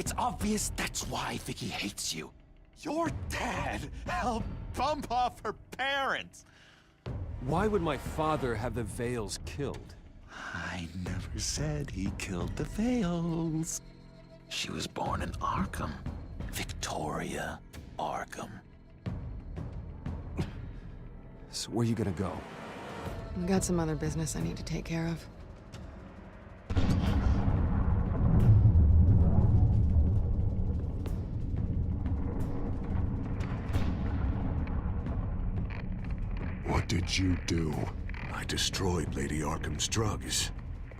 It's obvious that's why Vicky hates you. Your dad helped bump off her parents. Why would my father have the Vales killed? I never said he killed the Vales. She was born in Arkham. Victoria Arkham. So where you gonna go? I've got some other business I need to take care of. What did you do? I destroyed Lady Arkham's drugs.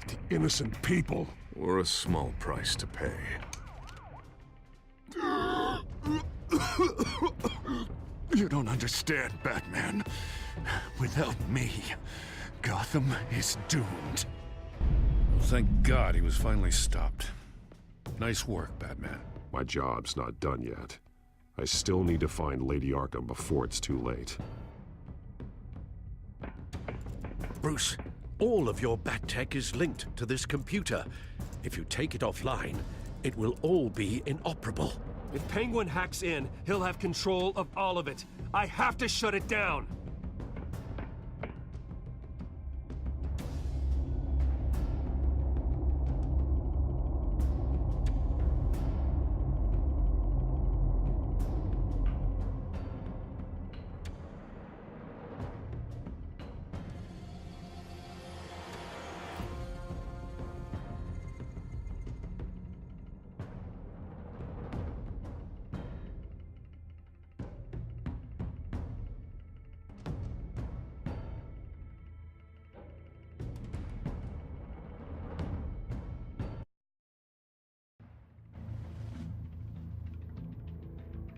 The innocent people were a small price to pay. You don't understand, Batman. Without me, Gotham is doomed. Thank God he was finally stopped. Nice work, Batman. My job's not done yet. I still need to find Lady Arkham before it's too late. Bruce, all of your bat tech is linked to this computer. If you take it offline, it will all be inoperable. If Penguin hacks in, he'll have control of all of it. I have to shut it down!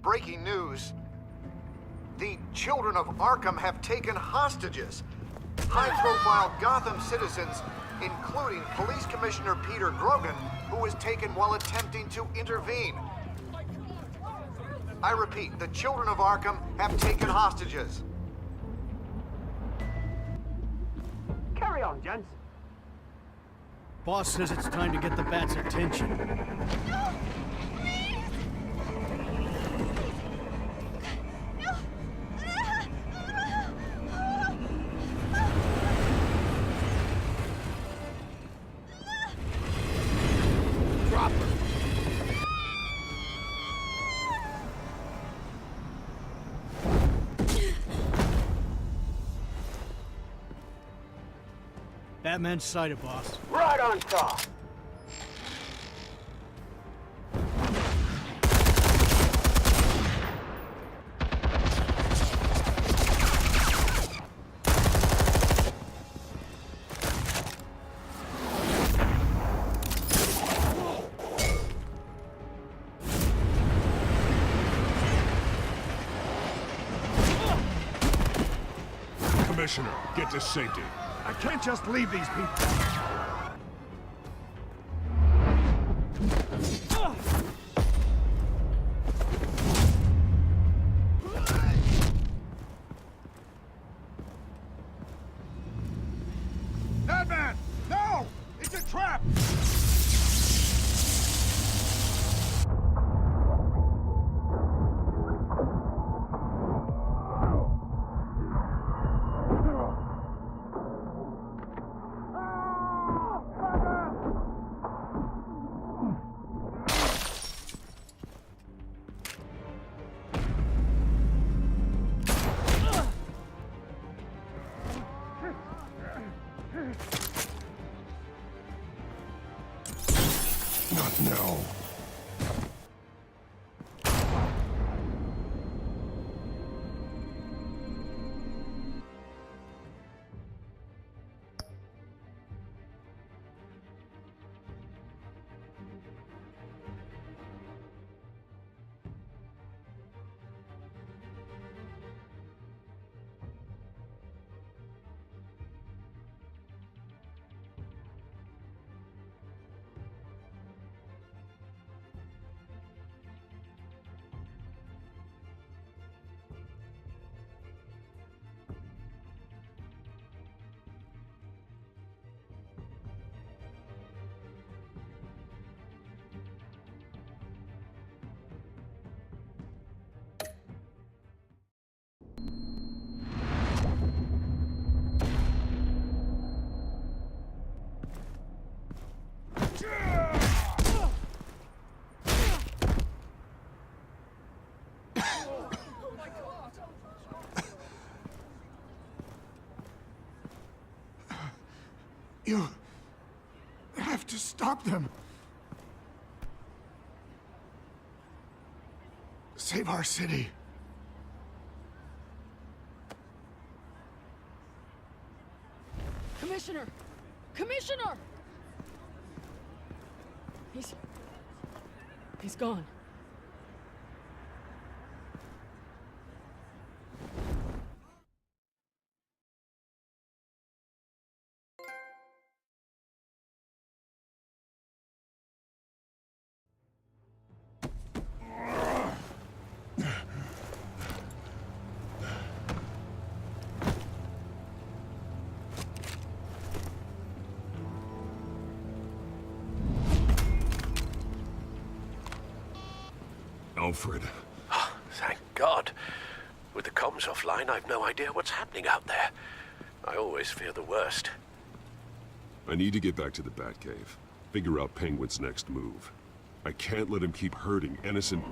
Breaking news. The children of Arkham have taken hostages. High-profile Gotham citizens, including Police Commissioner Peter Grogan, who was taken while attempting to intervene. I repeat, the children of Arkham have taken hostages. Carry on, gents. Boss says it's time to get the Bat's attention. No! Please! No! Drop her! Batman's sighted, boss. Right on top. Commissioner, get to safety. I can't just leave these people. Batman! No! It's a trap! You have to stop them. Save our city. Commissioner! Commissioner! He's gone. Alfred. Thank God. With the comms offline, I've no idea what's happening out there. I always fear the worst. I need to get back to the Batcave. Figure out Penguin's next move. I can't let him keep hurting innocent...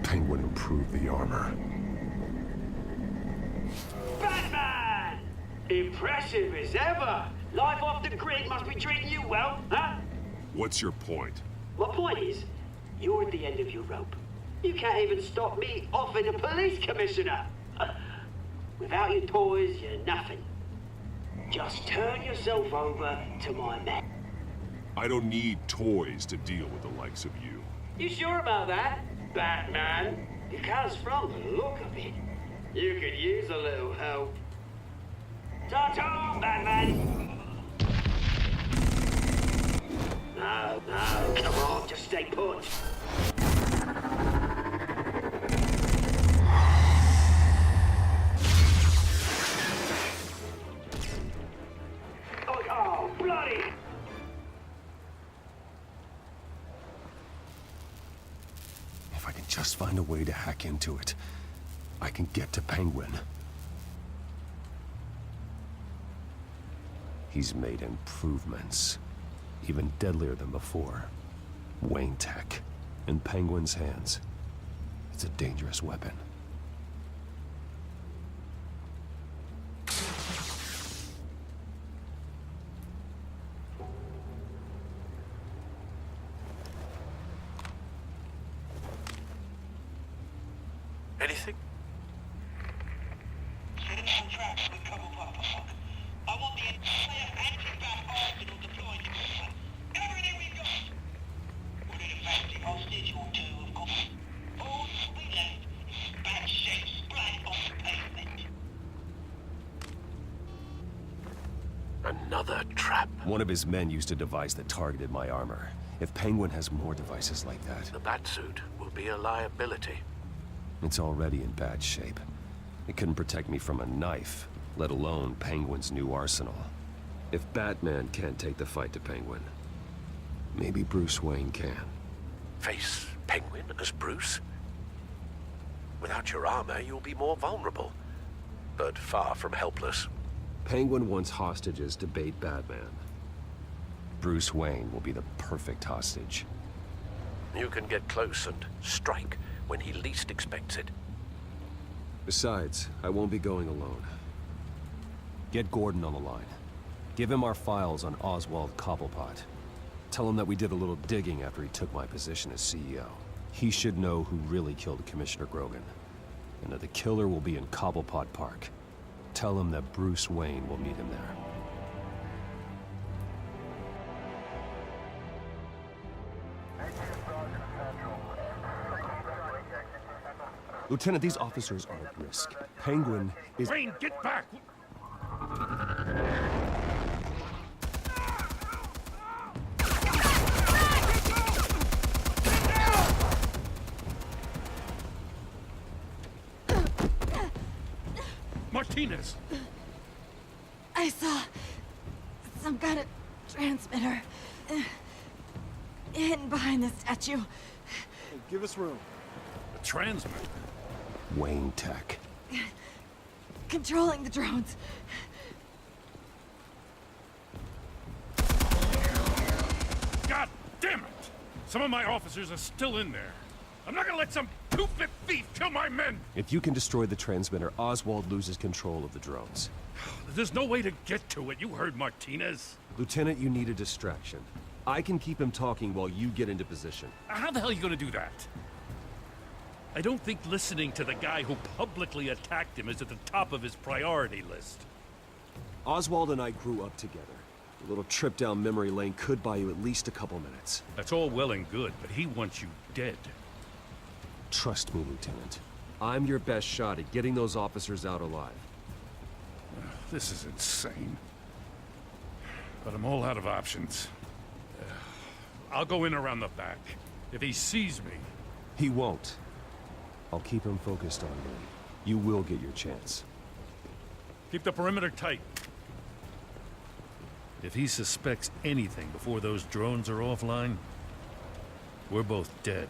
Penguin improved the armor. Batman! Impressive as ever. Life off the grid must be treating you well, huh? What's your point? My point is, you're at the end of your rope. You can't even stop me offing a police commissioner. Without your toys, you're nothing. Just turn yourself over to my men. I don't need toys to deal with the likes of you. You sure about that, Batman? Because from the look of it, you could use a little help. Ta-ta, Batman! No, come on, just stay put. Oh, bloody! If I can just find a way to hack into it, I can get to Penguin. He's made improvements, even deadlier than before. Wayne Tech, in Penguin's hands. It's a dangerous weapon. Anything? I want the entire anti-bat arsenal deployed to this one. Everything we've got! We're in a fancy hostage or two, of course. All we left is bad shape splayed on the pavement. Another trap. One of his men used a device that targeted my armor. If Penguin has more devices like that... The Batsuit will be a liability. It's already in bad shape. It couldn't protect me from a knife, let alone Penguin's new arsenal. If Batman can't take the fight to Penguin, maybe Bruce Wayne can. Face Penguin as Bruce? Without your armor, you'll be more vulnerable, but far from helpless. Penguin wants hostages to bait Batman. Bruce Wayne will be the perfect hostage. You can get close and strike when he least expects it. Besides, I won't be going alone. Get Gordon on the line. Give him our files on Oswald Cobblepot. Tell him that we did a little digging after he took my position as CEO. He should know who really killed Commissioner Grogan, and that the killer will be in Cobblepot Park. Tell him that Bruce Wayne will meet him there. Lieutenant, these officers are at risk. Penguin is... Wayne, get back! Martinez! I saw some kind of transmitter hidden behind the statue. Hey, give us room. A transmitter? Wayne Tech. Controlling the drones. God damn it! Some of my officers are still in there. I'm not gonna let some stupid thief kill my men! If you can destroy the transmitter, Oswald loses control of the drones. There's no way to get to it. You heard Martinez. Lieutenant, you need a distraction. I can keep him talking while you get into position. How the hell are you gonna do that? I don't think listening to the guy who publicly attacked him is at the top of his priority list. Oswald and I grew up together. A little trip down memory lane could buy you at least a couple minutes. That's all well and good, but he wants you dead. Trust me, Lieutenant. I'm your best shot at getting those officers out alive. This is insane. But I'm all out of options. I'll go in around the back. If he sees me... He won't. I'll keep him focused on me. You will get your chance. Keep the perimeter tight. If he suspects anything before those drones are offline, we're both dead.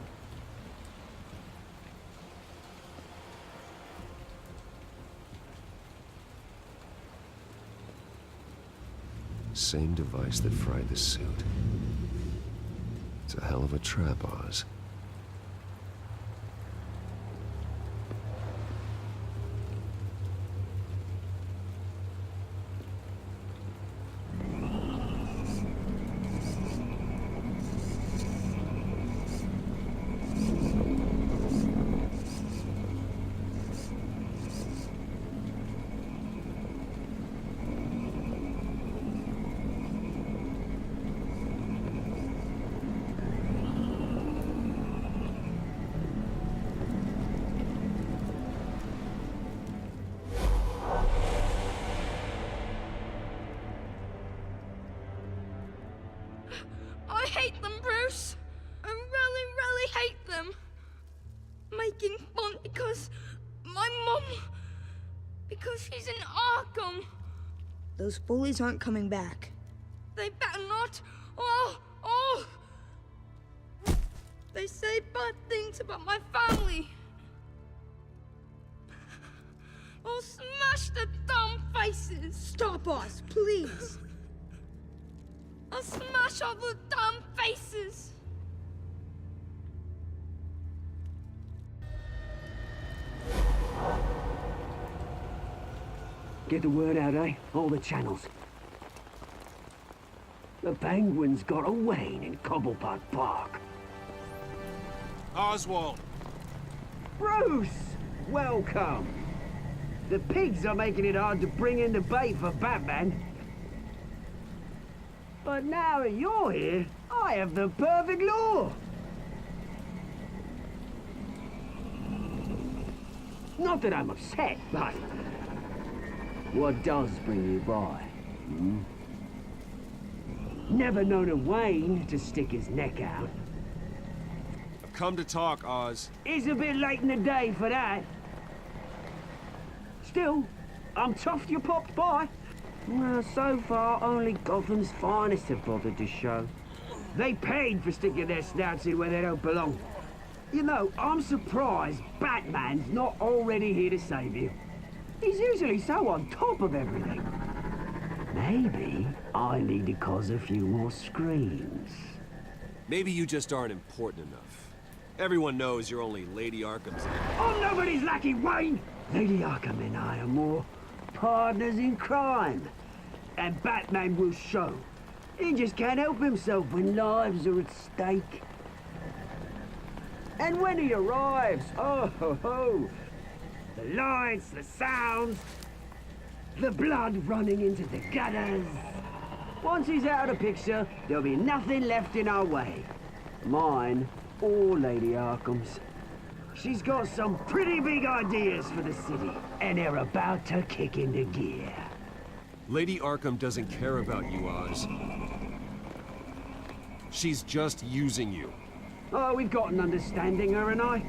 Same device that fried the suit. It's a hell of a trap, Oz. I hate them, Bruce. I really, really hate them. Making fun because my mum... because she's in Arkham. Those bullies aren't coming back. They better not. They say bad things about my family. I'll smash the dumb faces. Stop us, please. I'll smash all the dumb faces. Get the word out, eh? All the channels. The Penguins got a Wayne in Cobblepot Park. Oswald! Bruce! Welcome! The pigs are making it hard to bring in the bait for Batman. But now that you're here, I have the perfect lure! Not that I'm upset, but... what does bring you by? Hmm? Never known a Wayne to stick his neck out. I've come to talk, Oz. It's a bit late in the day for that. Still, I'm chuffed you popped by. Well, so far, only Gotham's finest have bothered to show. They paid for sticking their snouts in where they don't belong. You know, I'm surprised Batman's not already here to save you. He's usually so on top of everything. Maybe I need to cause a few more screams. Maybe you just aren't important enough. Everyone knows you're only Lady Arkham's... I'm nobody's lackey, Wayne! Lady Arkham and I are more partners in crime. And Batman will show. He just can't help himself when lives are at stake. And when he arrives, oh ho ho! The lights, the sounds, the blood running into the gutters. Once he's out of the picture, there'll be nothing left in our way. Mine or Lady Arkham's. She's got some pretty big ideas for the city, and they're about to kick into gear. Lady Arkham doesn't care about you, Oz. She's just using you. Oh, we've got an understanding, her and I.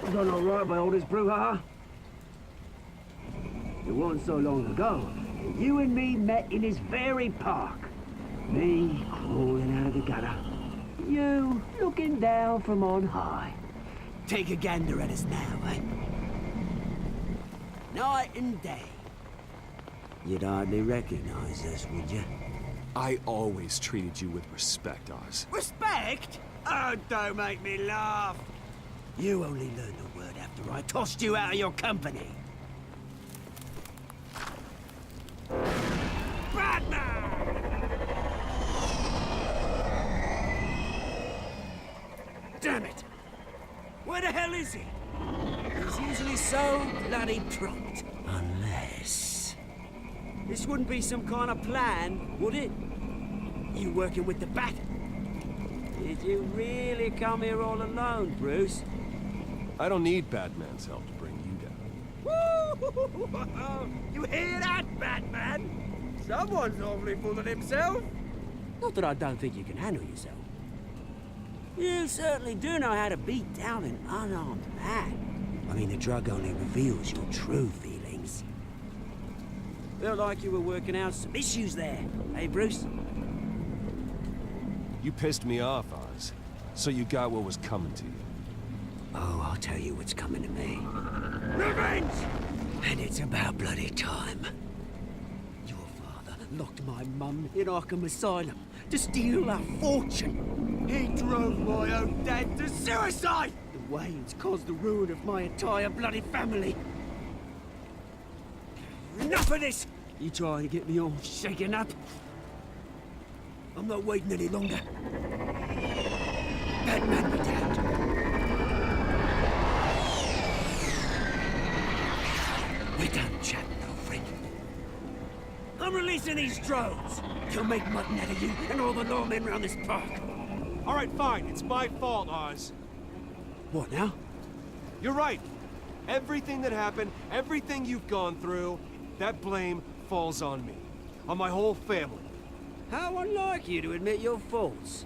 We've done all right by all this brouhaha. It wasn't so long ago that you and me met in this very park. Me crawling out of the gutter. You looking down from on high. Take a gander at us now, eh? Night and day. You'd hardly recognize us, would you? I always treated you with respect, Oz. Respect? Oh, don't make me laugh. You only learned the word after I tossed you out of your company. Batman! Damn it! Where the hell is he? He's usually so bloody prompt. Unless... This wouldn't be some kind of plan, would it? You working with the Bat? Did you really come here all alone, Bruce? I don't need Batman's help to bring you down. Woo! You hear that, Batman? Someone's awfully full of himself. Not that I don't think you can handle yourself. You certainly do know how to beat down an unarmed man. I mean, the drug only reveals your true feelings. Felt like you were working out some issues there, eh, Bruce? You pissed me off, Oz. So you got what was coming to you. Oh, I'll tell you what's coming to me. Revenge! And it's about bloody time. Your father locked my mum in Arkham Asylum to steal our fortune. He drove my own dad to suicide! The Waynes caused the ruin of my entire bloody family. Enough of this! You try to get me all shaken up. I'm not waiting any longer. Batman be damned. We're done chatting, old friend. I'm releasing these drones. They'll make mutton out of you and all the lawmen around this park. All right, fine. It's my fault, Oz. What now? You're right. Everything that happened, everything you've gone through, that blame falls on me. On my whole family. How unlike you to admit your faults.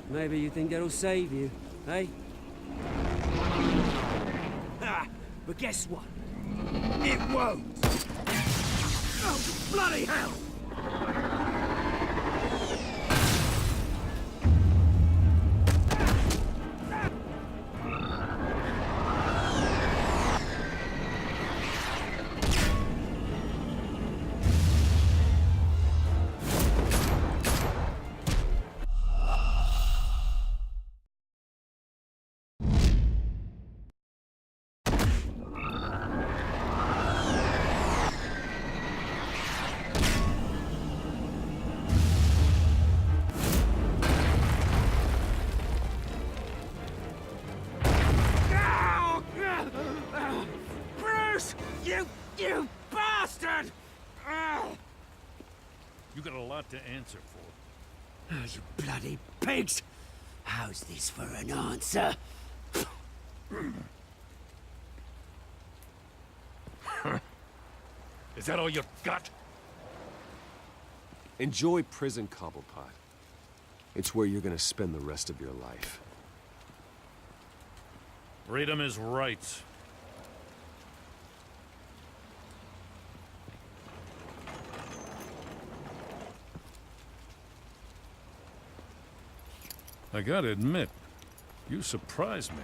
Maybe you think that'll save you, eh? Ha! But guess what? It won't! Oh, bloody hell! You bastard! You got a lot to answer for. Oh, you bloody pigs! How's this for an answer? Is that all you got? Enjoy prison, Cobblepot. It's where you're gonna spend the rest of your life. Freedom is rights. I gotta admit, you surprised me.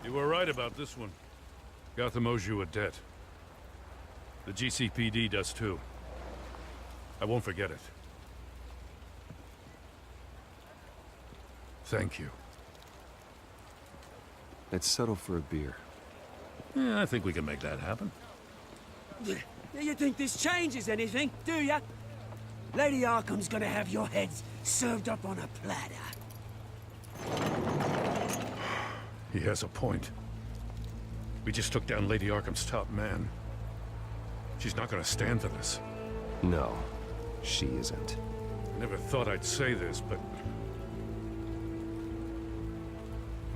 You were right about this one. Gotham owes you a debt. The GCPD does too. I won't forget it. Thank you. Let's settle for a beer. Yeah, I think we can make that happen. You think this changes anything, do ya? Lady Arkham's gonna have your heads served up on a platter. He has a point. We just took down Lady Arkham's top man. She's not gonna stand for this. No, she isn't. I never thought I'd say this, but...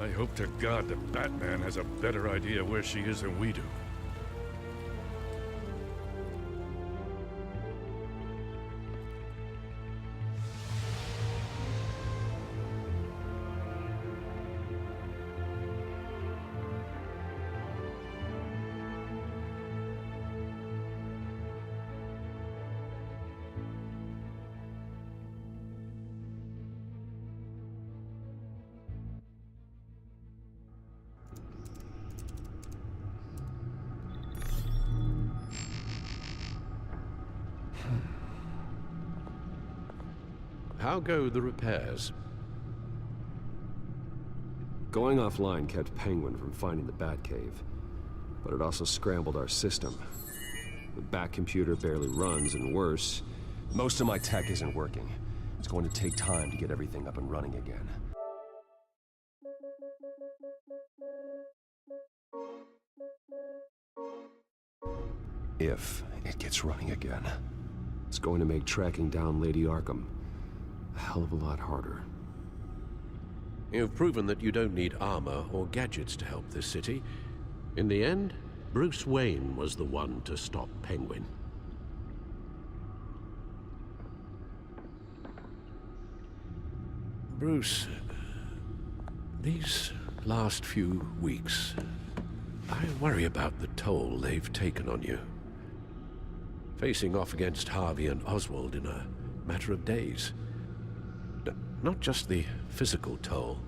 I hope to God that Batman has a better idea where she is than we do. How go the repairs? Going offline kept Penguin from finding the Batcave, but it also scrambled our system. The Bat computer barely runs, and worse, most of my tech isn't working. It's going to take time to get everything up and running again. If it gets running again, it's going to make tracking down Lady Arkham a hell of a lot harder. You've proven that you don't need armor or gadgets to help this city. In the end, Bruce Wayne was the one to stop Penguin. Bruce, these last few weeks, I worry about the toll they've taken on you. Facing off against Harvey and Oswald in a matter of days. Not just the physical toll.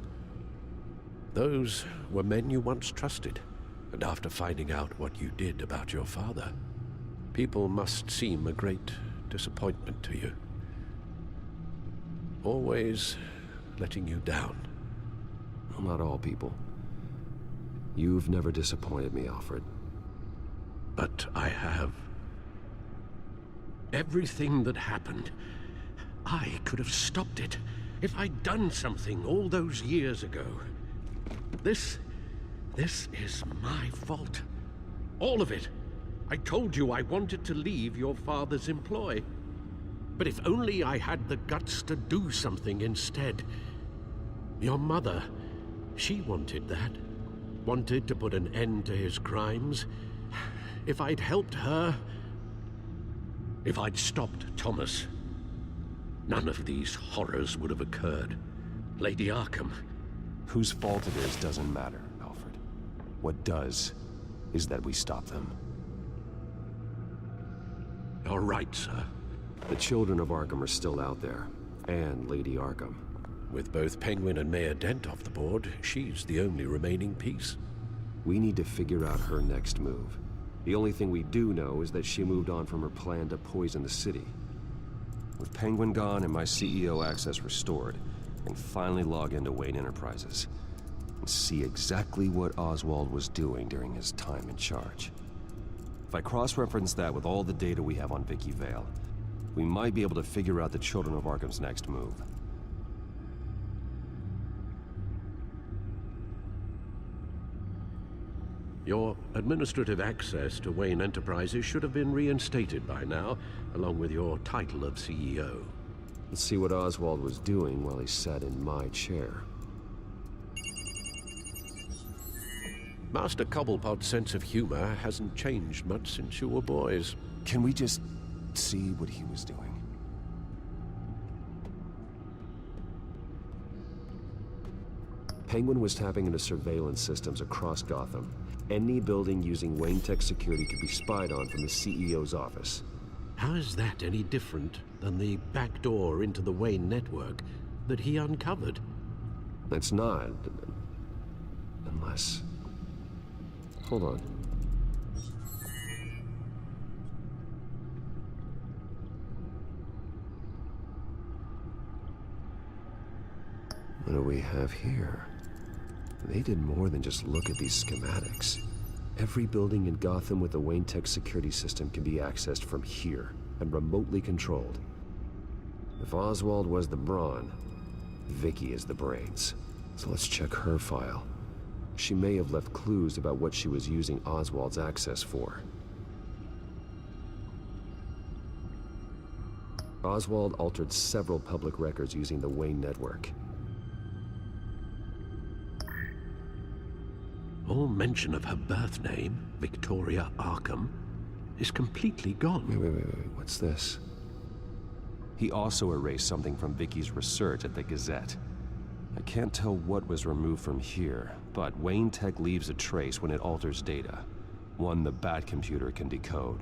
Those were men you once trusted, and after finding out what you did about your father, people must seem a great disappointment to you. Always letting you down. Well, not all people. You've never disappointed me, Alfred. But I have. Everything that happened, I could have stopped it if I'd done something all those years ago. This is my fault. All of it. I told you I wanted to leave your father's employ. But if only I had the guts to do something instead. Your mother, she wanted that. Wanted to put an end to his crimes. If I'd helped her, if I'd stopped Thomas, none of these horrors would have occurred. Lady Arkham. Whose fault it is doesn't matter, Alfred. What does is that we stop them. You're right, sir. The children of Arkham are still out there, and Lady Arkham. With both Penguin and Mayor Dent off the board, she's the only remaining piece. We need to figure out her next move. The only thing we do know is that she moved on from her plan to poison the city. With Penguin gone and my CEO access restored, I can finally log into Wayne Enterprises and see exactly what Oswald was doing during his time in charge. If I cross-reference that with all the data we have on Vicky Vale, we might be able to figure out the Children of Arkham's next move. Your administrative access to Wayne Enterprises should have been reinstated by now, along with your title of CEO. Let's see what Oswald was doing while he sat in my chair. Master Cobblepot's sense of humor hasn't changed much since you were boys. Can we just see what he was doing? Penguin was tapping into surveillance systems across Gotham. Any building using Wayne Tech security could be spied on from the CEO's office. How is that any different than the back door into the Wayne network that he uncovered? It's not. Unless... Hold on. What do we have here? They did more than just look at these schematics. Every building in Gotham with the Wayne Tech security system can be accessed from here and remotely controlled. If Oswald was the brawn, Vicky is the brains. So let's check her file. She may have left clues about what she was using Oswald's access for. Oswald altered several public records using the Wayne network. All mention of her birth name, Victoria Arkham, is completely gone. Wait, what's this? He also erased something from Vicky's research at the Gazette. I can't tell what was removed from here, but Wayne Tech leaves a trace when it alters data. One the Bat computer can decode.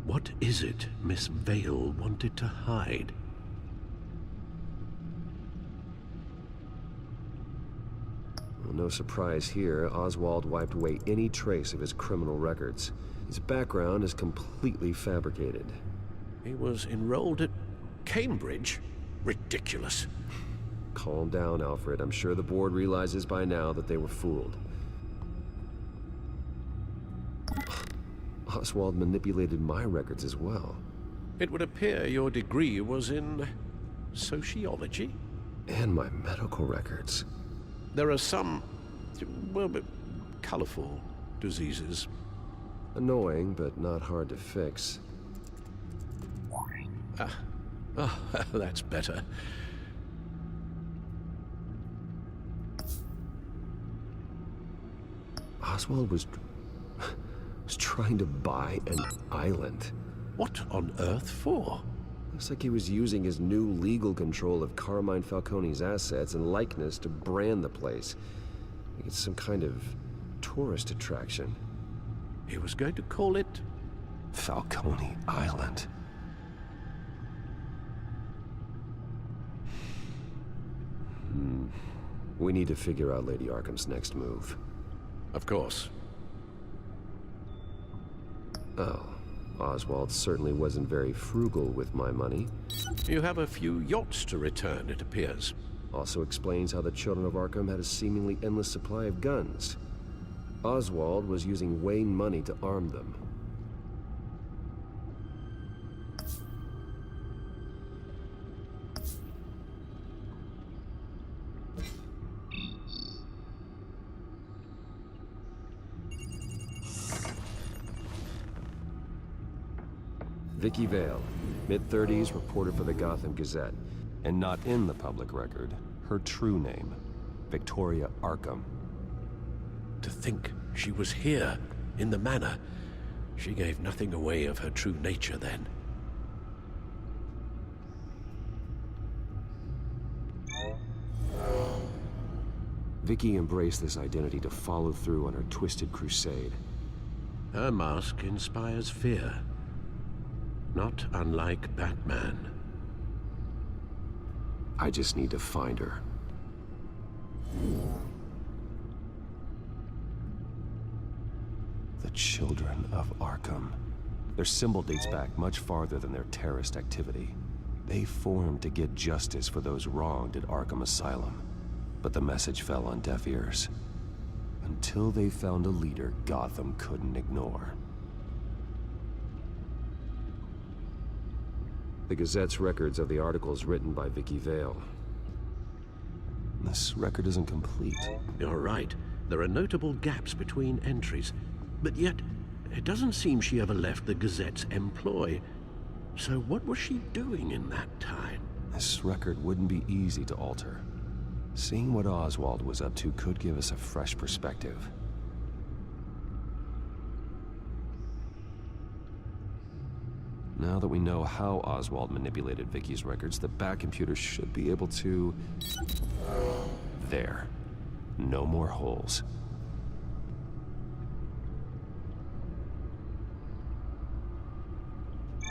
What is it Miss Vale wanted to hide? Well, no surprise here, Oswald wiped away any trace of his criminal records. His background is completely fabricated. He was enrolled at Cambridge? Ridiculous. Calm down, Alfred. I'm sure the board realizes by now that they were fooled. Oswald manipulated my records as well. It would appear your degree was in sociology? And my medical records. There are some, well, colorful diseases. Annoying, but not hard to fix. Oh, that's better. Oswald was trying to buy an island. What on earth for? Looks like he was using his new legal control of Carmine Falcone's assets and likeness to brand the place. Like it's some kind of tourist attraction. He was going to call it Falcone Island. We need to figure out Lady Arkham's next move. Of course. Oh, Oswald certainly wasn't very frugal with my money. You have a few yachts to return, it appears. Also explains how the Children of Arkham had a seemingly endless supply of guns. Oswald was using Wayne money to arm them. Vicky Vale, mid-30s, reporter for the Gotham Gazette. And not in the public record, her true name, Victoria Arkham. To think she was here, in the manor. She gave nothing away of her true nature then. Vicky embraced this identity to follow through on her twisted crusade. Her mask inspires fear. Not unlike Batman. I just need to find her. The Children of Arkham. Their symbol dates back much farther than their terrorist activity. They formed to get justice for those wronged at Arkham Asylum. But the message fell on deaf ears. Until they found a leader Gotham couldn't ignore. The Gazette's records of the articles written by Vicky Vale. This record isn't complete. You're right. There are notable gaps between entries. But yet, it doesn't seem she ever left the Gazette's employ. So what was she doing in that time? This record wouldn't be easy to alter. Seeing what Oswald was up to could give us a fresh perspective. Now that we know how Oswald manipulated Vicky's records, the Bat computer should be able to... There. No more holes.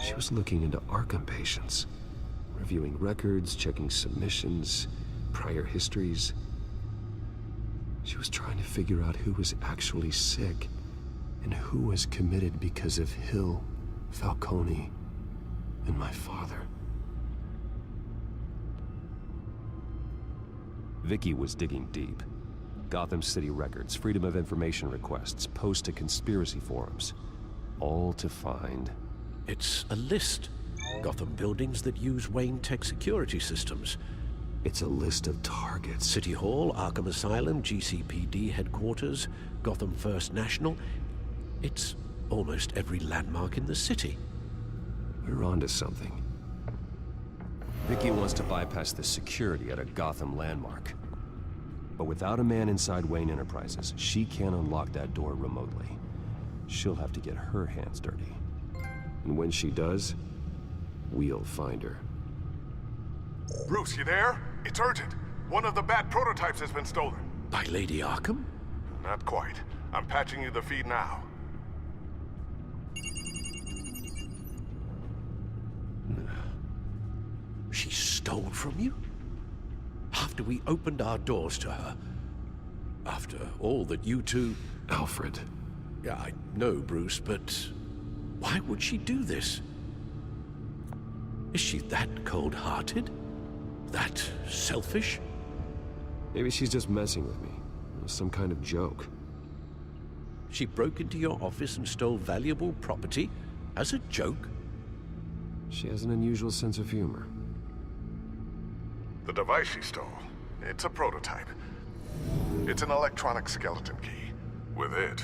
She was looking into Arkham patients, reviewing records, checking submissions, prior histories. She was trying to figure out who was actually sick and who was committed because of Hill, Falcone, and my father. Vicky was digging deep. Gotham City records, Freedom of Information requests, posts to conspiracy forums. All to find... It's a list. Gotham buildings that use Wayne Tech security systems. It's a list of targets. City Hall, Arkham Asylum, GCPD headquarters, Gotham First National. It's almost every landmark in the city. We're onto something. Vicky wants to bypass the security at a Gotham landmark. But without a man inside Wayne Enterprises, she can't unlock that door remotely. She'll have to get her hands dirty. And when she does, we'll find her. Bruce, you there? It's urgent. One of the Bat prototypes has been stolen. By Lady Arkham? Not quite. I'm patching you the feed now. She stole from you? After we opened our doors to her? After all that you two... Alfred. Yeah, I know, Bruce, but... why would she do this? Is she that cold-hearted? That selfish? Maybe she's just messing with me. It was some kind of joke. She broke into your office and stole valuable property as a joke? She has an unusual sense of humor. The device she stole, it's a prototype. It's an electronic skeleton key. With it,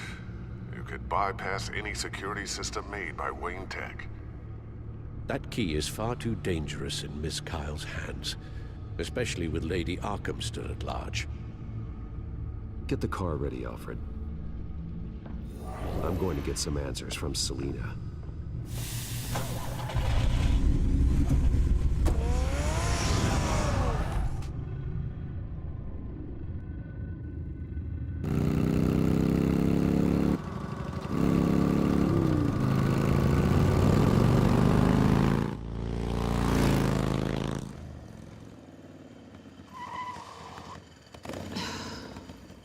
you could bypass any security system made by Wayne Tech. That key is far too dangerous in Miss Kyle's hands, especially with Lady Arkham still at large. Get the car ready, Alfred. I'm going to get some answers from Selina.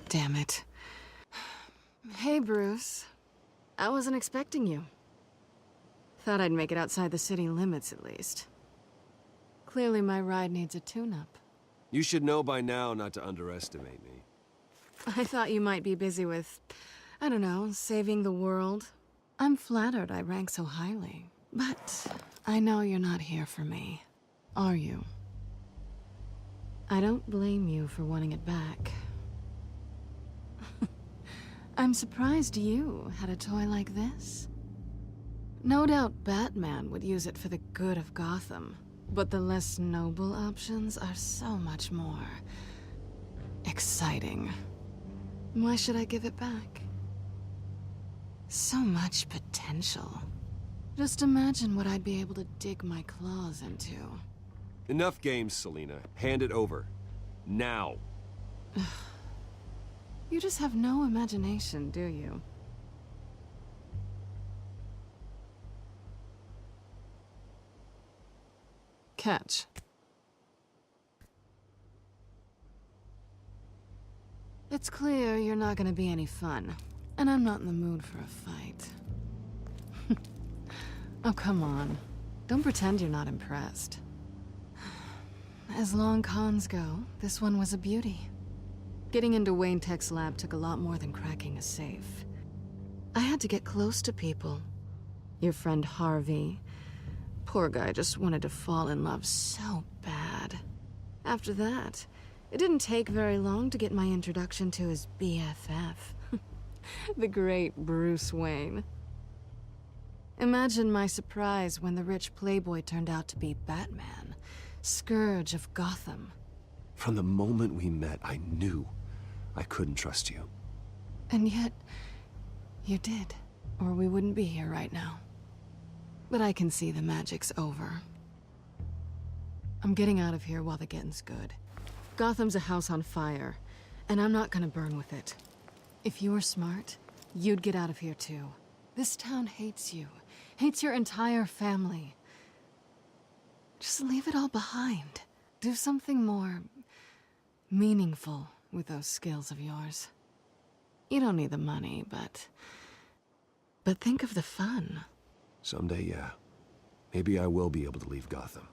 Damn it. Hey, Bruce. I wasn't expecting you. Thought I'd make it outside the city limits, at least. Clearly my ride needs a tune-up. You should know by now not to underestimate me. I thought you might be busy with, I don't know, saving the world. I'm flattered I rank so highly. But I know you're not here for me, are you? I don't blame you for wanting it back. I'm surprised you had a toy like this. No doubt Batman would use it for the good of Gotham, but the less noble options are so much more exciting. Why should I give it back? So much potential. Just imagine what I'd be able to dig my claws into. Enough games, Selina. Hand it over. Now. You just have no imagination, do you? Catch. It's clear you're not gonna be any fun, and I'm not in the mood for a fight. Oh, come on. Don't pretend you're not impressed. As long cons go, this one was a beauty. Getting into Wayne Tech's lab took a lot more than cracking a safe. I had to get close to people. Your friend Harvey. Poor guy just wanted to fall in love so bad. After that, it didn't take very long to get my introduction to his BFF. The great Bruce Wayne. Imagine my surprise when the rich playboy turned out to be Batman, Scourge of Gotham. From the moment we met, I knew I couldn't trust you. And yet, you did, or we wouldn't be here right now. But I can see the magic's over. I'm getting out of here while the getting's good. Gotham's a house on fire, and I'm not gonna burn with it. If you were smart, you'd get out of here too. This town hates you, hates your entire family. Just leave it all behind. Do something more meaningful with those skills of yours. You don't need the money, but think of the fun. Someday, yeah. Maybe I will be able to leave Gotham.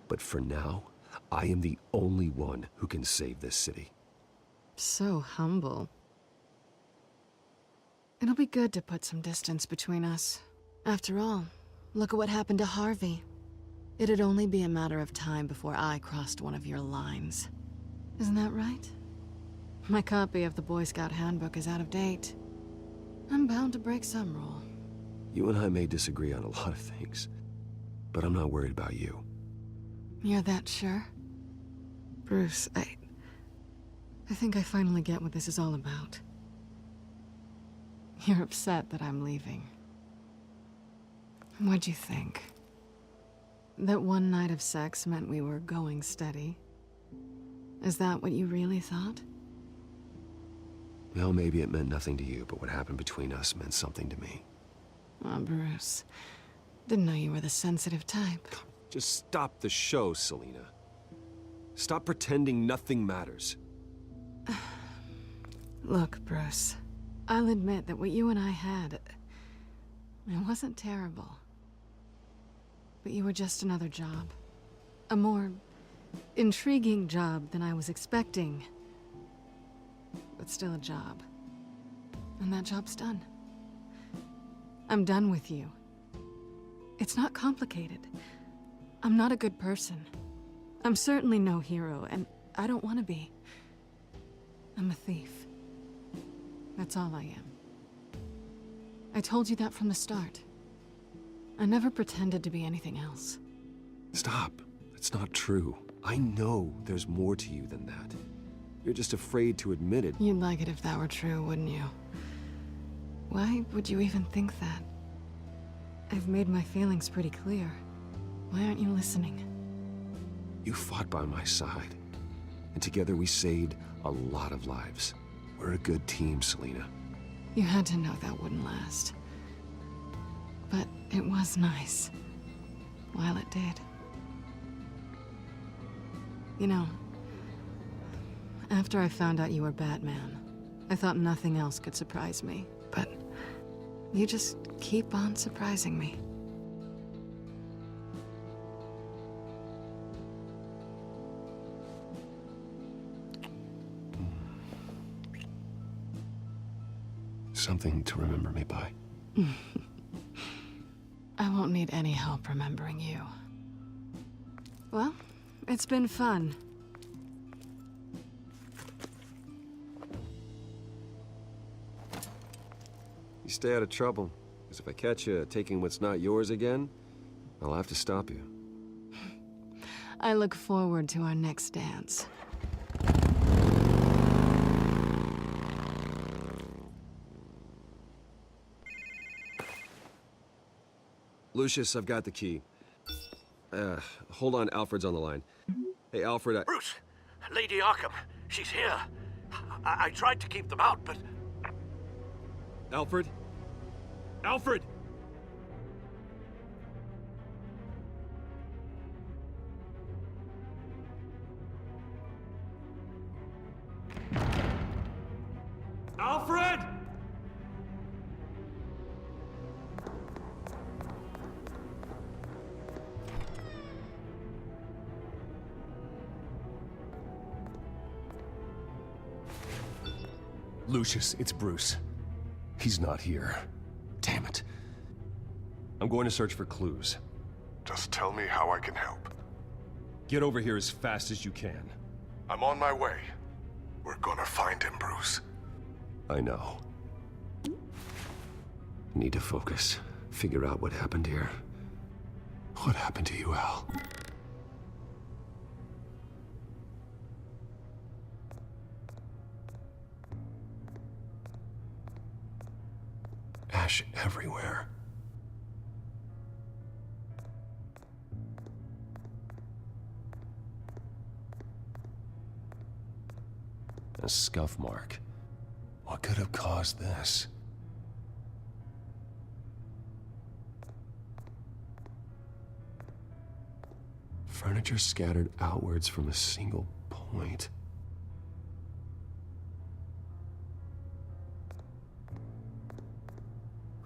But for now, I am the only one who can save this city. So humble. It'll be good to put some distance between us. After all, look at what happened to Harvey. It'd only be a matter of time before I crossed one of your lines. Isn't that right? My copy of the Boy Scout Handbook is out of date. I'm bound to break some rule. You and I may disagree on a lot of things, but I'm not worried about you. You're that sure? Bruce, I think I finally get what this is all about. You're upset that I'm leaving. What'd you think? That one night of sex meant we were going steady? Is that what you really thought? Well, maybe it meant nothing to you, but what happened between us meant something to me. Oh, Bruce. Didn't know you were the sensitive type. Just stop the show, Selina. Stop pretending nothing matters. Look, Bruce. I'll admit that what you and I had, it wasn't terrible. But you were just another job. A more intriguing job than I was expecting. but still a job. And that job's done. I'm done with you. It's not complicated. I'm not a good person. I'm certainly no hero, and I don't want to be. I'm a thief. That's all I am. I told you that from the start. I never pretended to be anything else. Stop. It's not true. I know there's more to you than that. You're just afraid to admit it. You'd like it if that were true, wouldn't you? Why would you even think that? I've made my feelings pretty clear. Why aren't you listening? You fought by my side. And together we saved a lot of lives. We're a good team, Selina. You had to know that wouldn't last. But it was nice. While it did. You know, after I found out you were Batman, I thought nothing else could surprise me. But you just keep on surprising me. Something to remember me by. I won't need any help remembering you. Well, it's been fun. You stay out of trouble, because if I catch you taking what's not yours again, I'll have to stop you. I look forward to our next dance. Lucius, I've got the key. Hold on, Alfred's on the line. Hey, Alfred, Bruce! Lady Arkham, she's here. I tried to keep them out, but... Alfred? Alfred! Alfred! Lucius, it's Bruce. He's not here. Damn it. I'm going to search for clues. Just tell me how I can help. Get over here as fast as you can. I'm on my way. We're gonna find him, Bruce. I know. Need to focus. Figure out what happened here. What happened to you, Al? Ash everywhere. A scuff mark. What could have caused this? Furniture scattered outwards from a single point.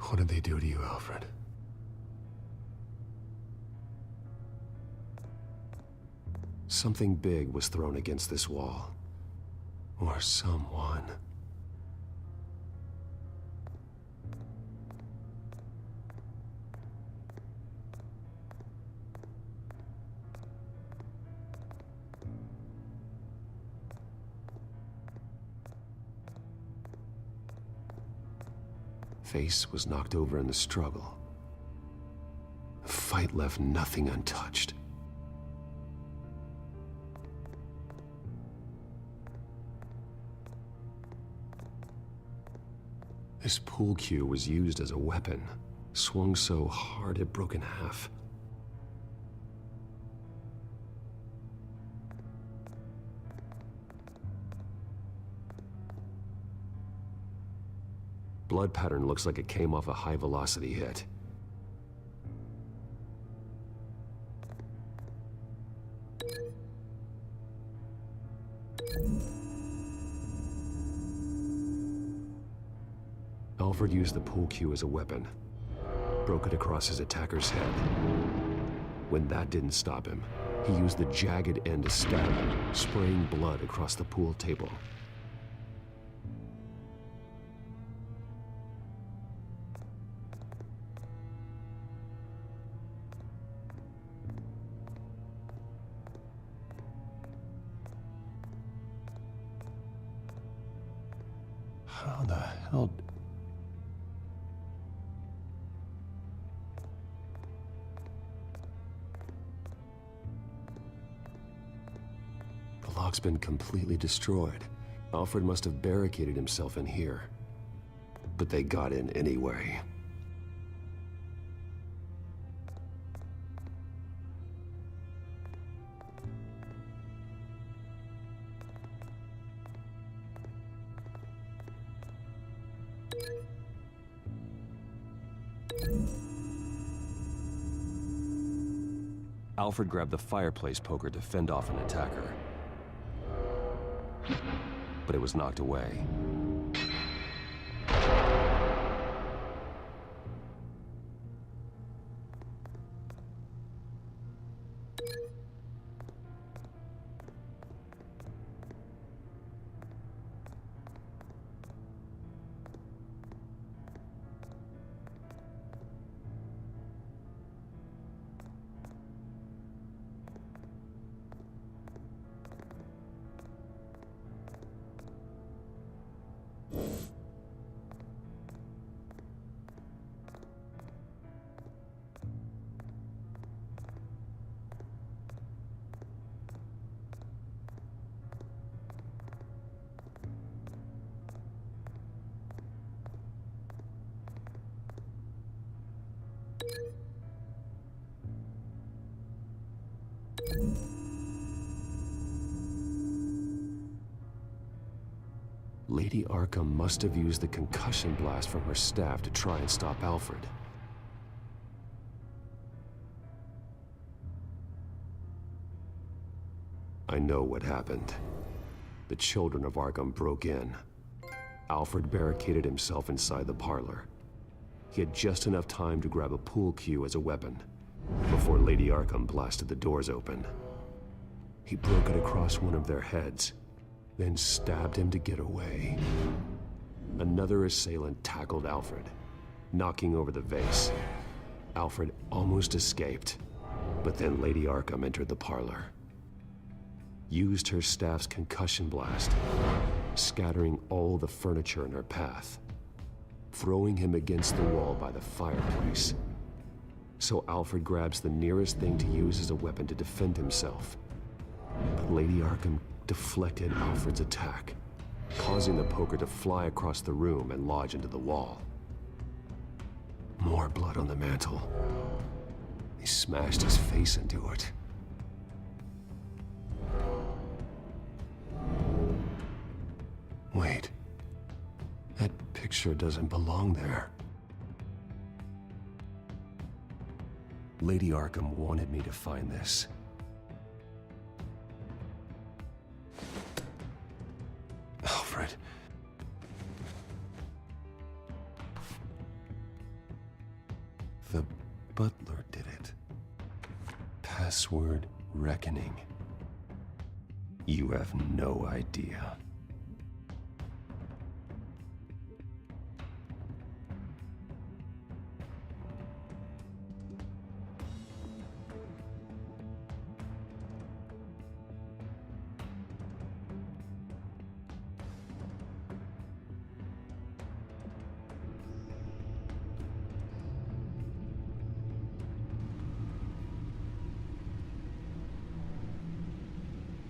What did they do to you, Alfred? Something big was thrown against this wall. Or someone. Face was knocked over in the struggle. The fight left nothing untouched. This pool cue was used as a weapon, swung so hard it broke in half. Blood pattern looks like it came off a high-velocity hit. Alfred used the pool cue as a weapon, broke it across his attacker's head. When that didn't stop him, he used the jagged end to stab him, spraying blood across the pool table. How the hell... The lock's been completely destroyed. Alfred must have barricaded himself in here. But they got in anyway. Alfred grabbed the fireplace poker to fend off an attacker. But it was knocked away. Lady Arkham must have used the concussion blast from her staff to try and stop Alfred. I know what happened. The children of Arkham broke in. Alfred barricaded himself inside the parlor. He had just enough time to grab a pool cue as a weapon before Lady Arkham blasted the doors open. He broke it across one of their heads, then stabbed him to get away. Another assailant tackled Alfred, knocking over the vase. Alfred almost escaped, but then Lady Arkham entered the parlor. Used her staff's concussion blast, scattering all the furniture in her path, throwing him against the wall by the fireplace. So Alfred grabs the nearest thing to use as a weapon to defend himself. But Lady Arkham deflected Alfred's attack, causing the poker to fly across the room and lodge into the wall. More blood on the mantel. He smashed his face into it. Wait. That picture doesn't belong there. Lady Arkham wanted me to find this. Alfred. The butler did it. Password reckoning. You have no idea.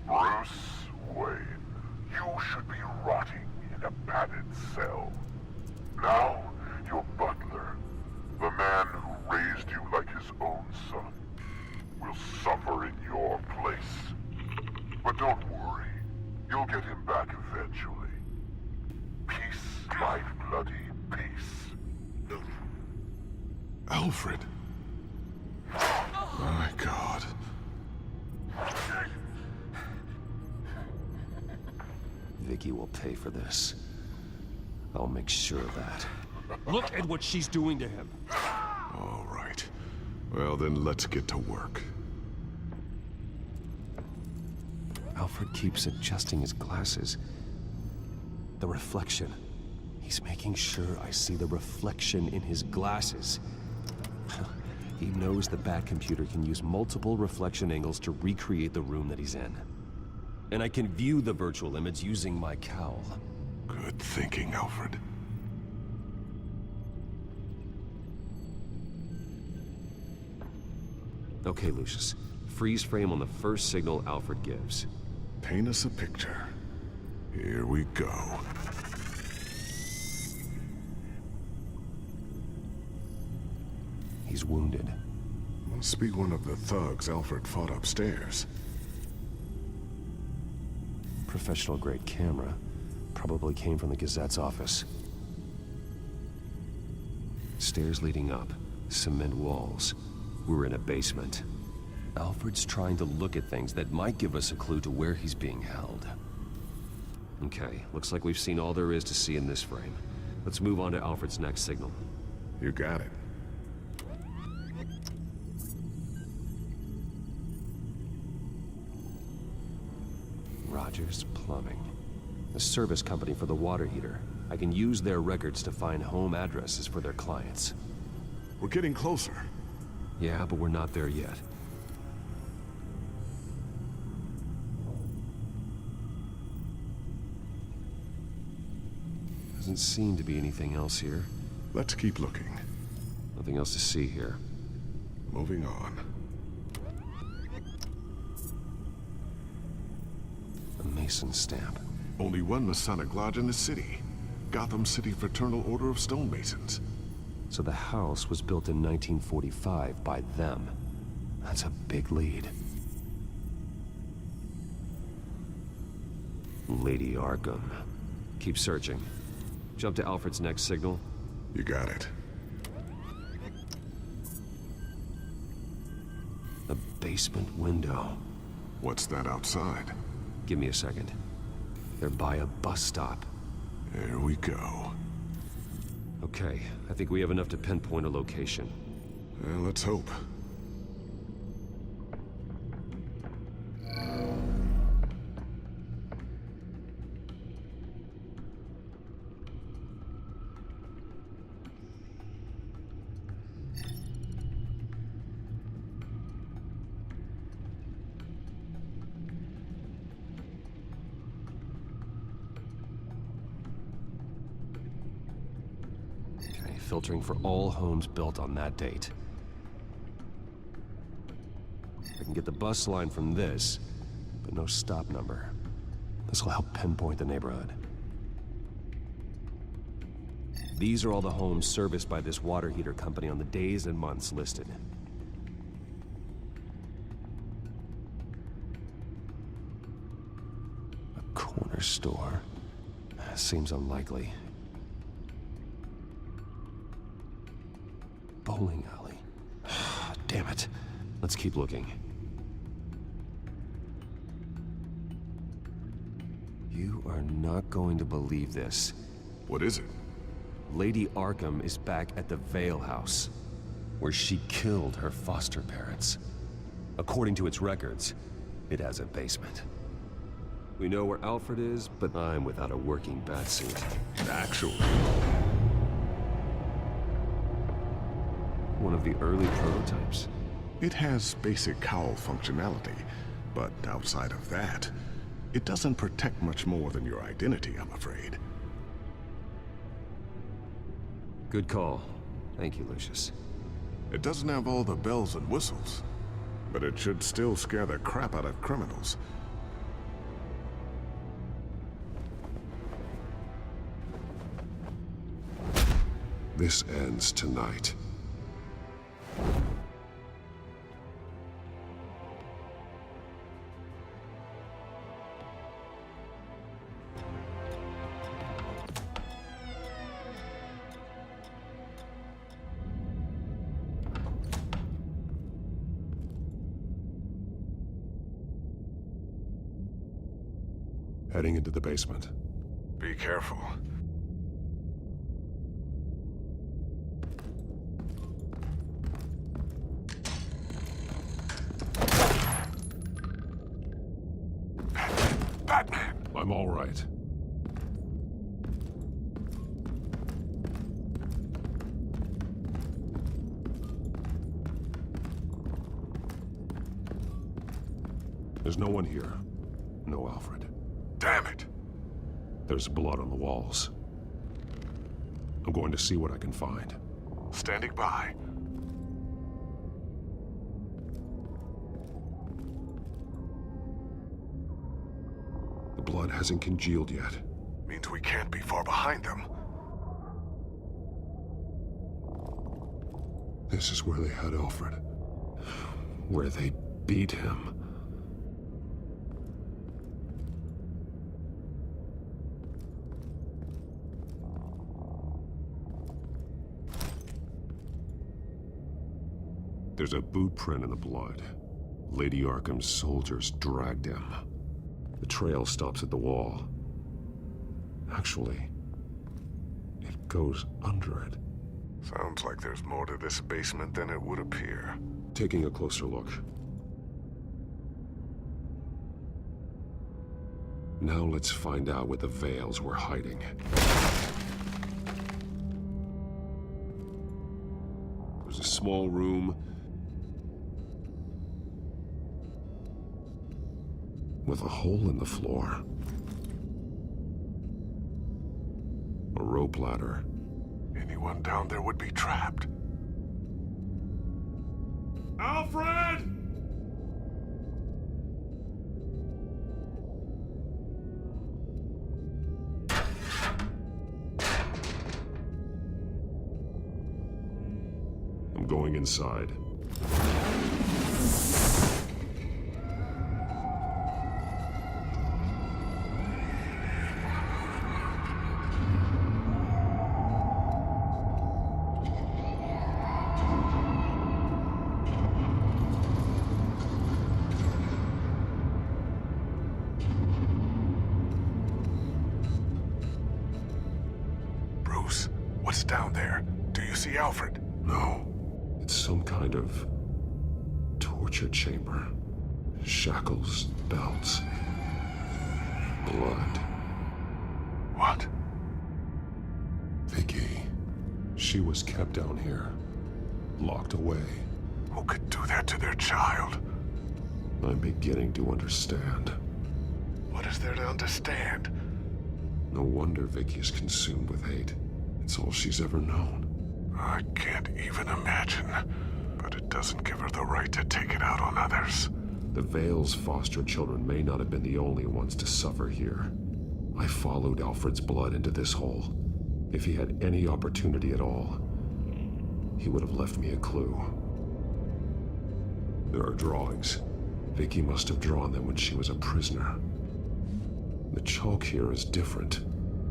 Bruce Wayne, you should be rotting in a padded cell. Now, your butler, the man who raised you like his own son, will suffer in your place. But don't worry, you'll get him back eventually. Peace, my bloody peace. Alfred. My God. Vicky will pay for this. I'll make sure of that. Look at what she's doing to him. All right. Well, then let's get to work. Alfred keeps adjusting his glasses. The reflection. He's making sure I see the reflection in his glasses. He knows the Batcomputer can use multiple reflection angles to recreate the room that he's in. And I can view the virtual image using my cowl. Good thinking, Alfred. Okay, Lucius. Freeze frame on the first signal Alfred gives. Paint us a picture. Here we go. He's wounded. Must be one of the thugs Alfred fought upstairs. Professional-grade camera. Probably came from the Gazette's office. Stairs leading up. Cement walls. We're in a basement. Alfred's trying to look at things that might give us a clue to where he's being held. Okay, looks like we've seen all there is to see in this frame. Let's move on to Alfred's next signal. You got it. Rogers Plumbing. The service company for the water heater. I can use their records to find home addresses for their clients. We're getting closer. Yeah, but we're not there yet. Doesn't seem to be anything else here. Let's keep looking. Nothing else to see here. Moving on. A Mason stamp. Only one Masonic lodge in the city. Gotham City Fraternal Order of Stonemasons. So the house was built in 1945 by them. That's a big lead. Lady Arkham. Keep searching. Jump to Alfred's next signal. You got it. A basement window. What's that outside? Give me a second. They're by a bus stop. There we go. Okay, I think we have enough to pinpoint a location. Well, let's hope. Filtering for all homes built on that date. I can get the bus line from this, but no stop number. This will help pinpoint the neighborhood. These are all the homes serviced by this water heater company on the days and months listed. A corner store. Seems unlikely. Bowling alley. Damn it. Let's keep looking. You are not going to believe this. What is it? Lady Arkham is back at the Vale House, where she killed her foster parents. According to its records, it has a basement. We know where Alfred is, but I'm without a working batsuit. Actually. One of the early prototypes. It has basic cowl functionality, but outside of that, it doesn't protect much more than your identity, I'm afraid. Good call. Thank you, Lucius. It doesn't have all the bells and whistles, but it should still scare the crap out of criminals. This ends tonight. Heading into the basement. Be careful. Batman! I'm all right. There's no one here. No Alfred. Damn it! There's blood on the walls. I'm going to see what I can find. Standing by. The blood hasn't congealed yet. Means we can't be far behind them. This is where they had Alfred. Where they beat him. There's a boot print in the blood. Lady Arkham's soldiers dragged him. The trail stops at the wall. Actually, it goes under it. Sounds like there's more to this basement than it would appear. Taking a closer look. Now let's find out what the Veils were hiding. There's a small room with a hole in the floor. A rope ladder. Anyone down there would be trapped. Alfred! I'm going inside. Bruce, what's down there? Do you see Alfred? No. It's some kind of torture chamber. Shackles, belts, blood. What? Vicky. She was kept down here. Locked away. Who could do that to their child? I'm beginning to understand. What is there to understand? No wonder Vicky's consumed with hate. It's all she's ever known. I can't even imagine. But it doesn't give her the right to take it out on others. The Veil's foster children may not have been the only ones to suffer here. I followed Alfred's blood into this hole. If he had any opportunity at all, he would have left me a clue. There are drawings. Vicky must have drawn them when she was a prisoner. The chalk here is different,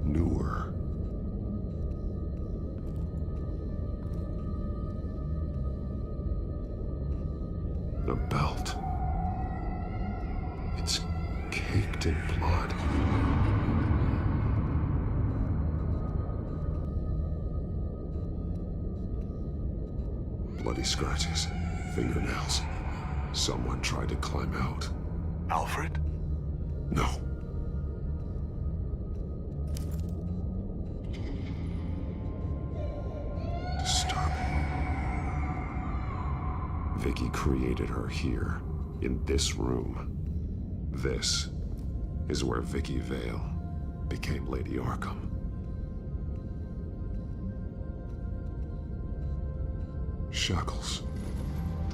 newer. The belt. It's caked in blood. Bloody scratches, fingernails. Someone tried to climb out. Alfred? No. Disturbing. Vicky created her here, in this room. This is where Vicky Vale became Lady Arkham. Shackles.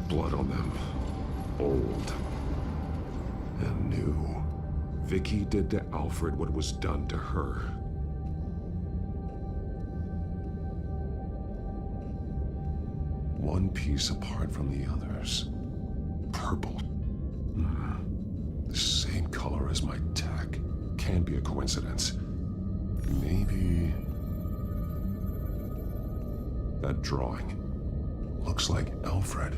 Blood on them. Old. And new. Vicky did to Alfred what was done to her. One piece apart from the others. Purple. The same color as my tech. Can't be a coincidence. Maybe... that drawing looks like Alfred.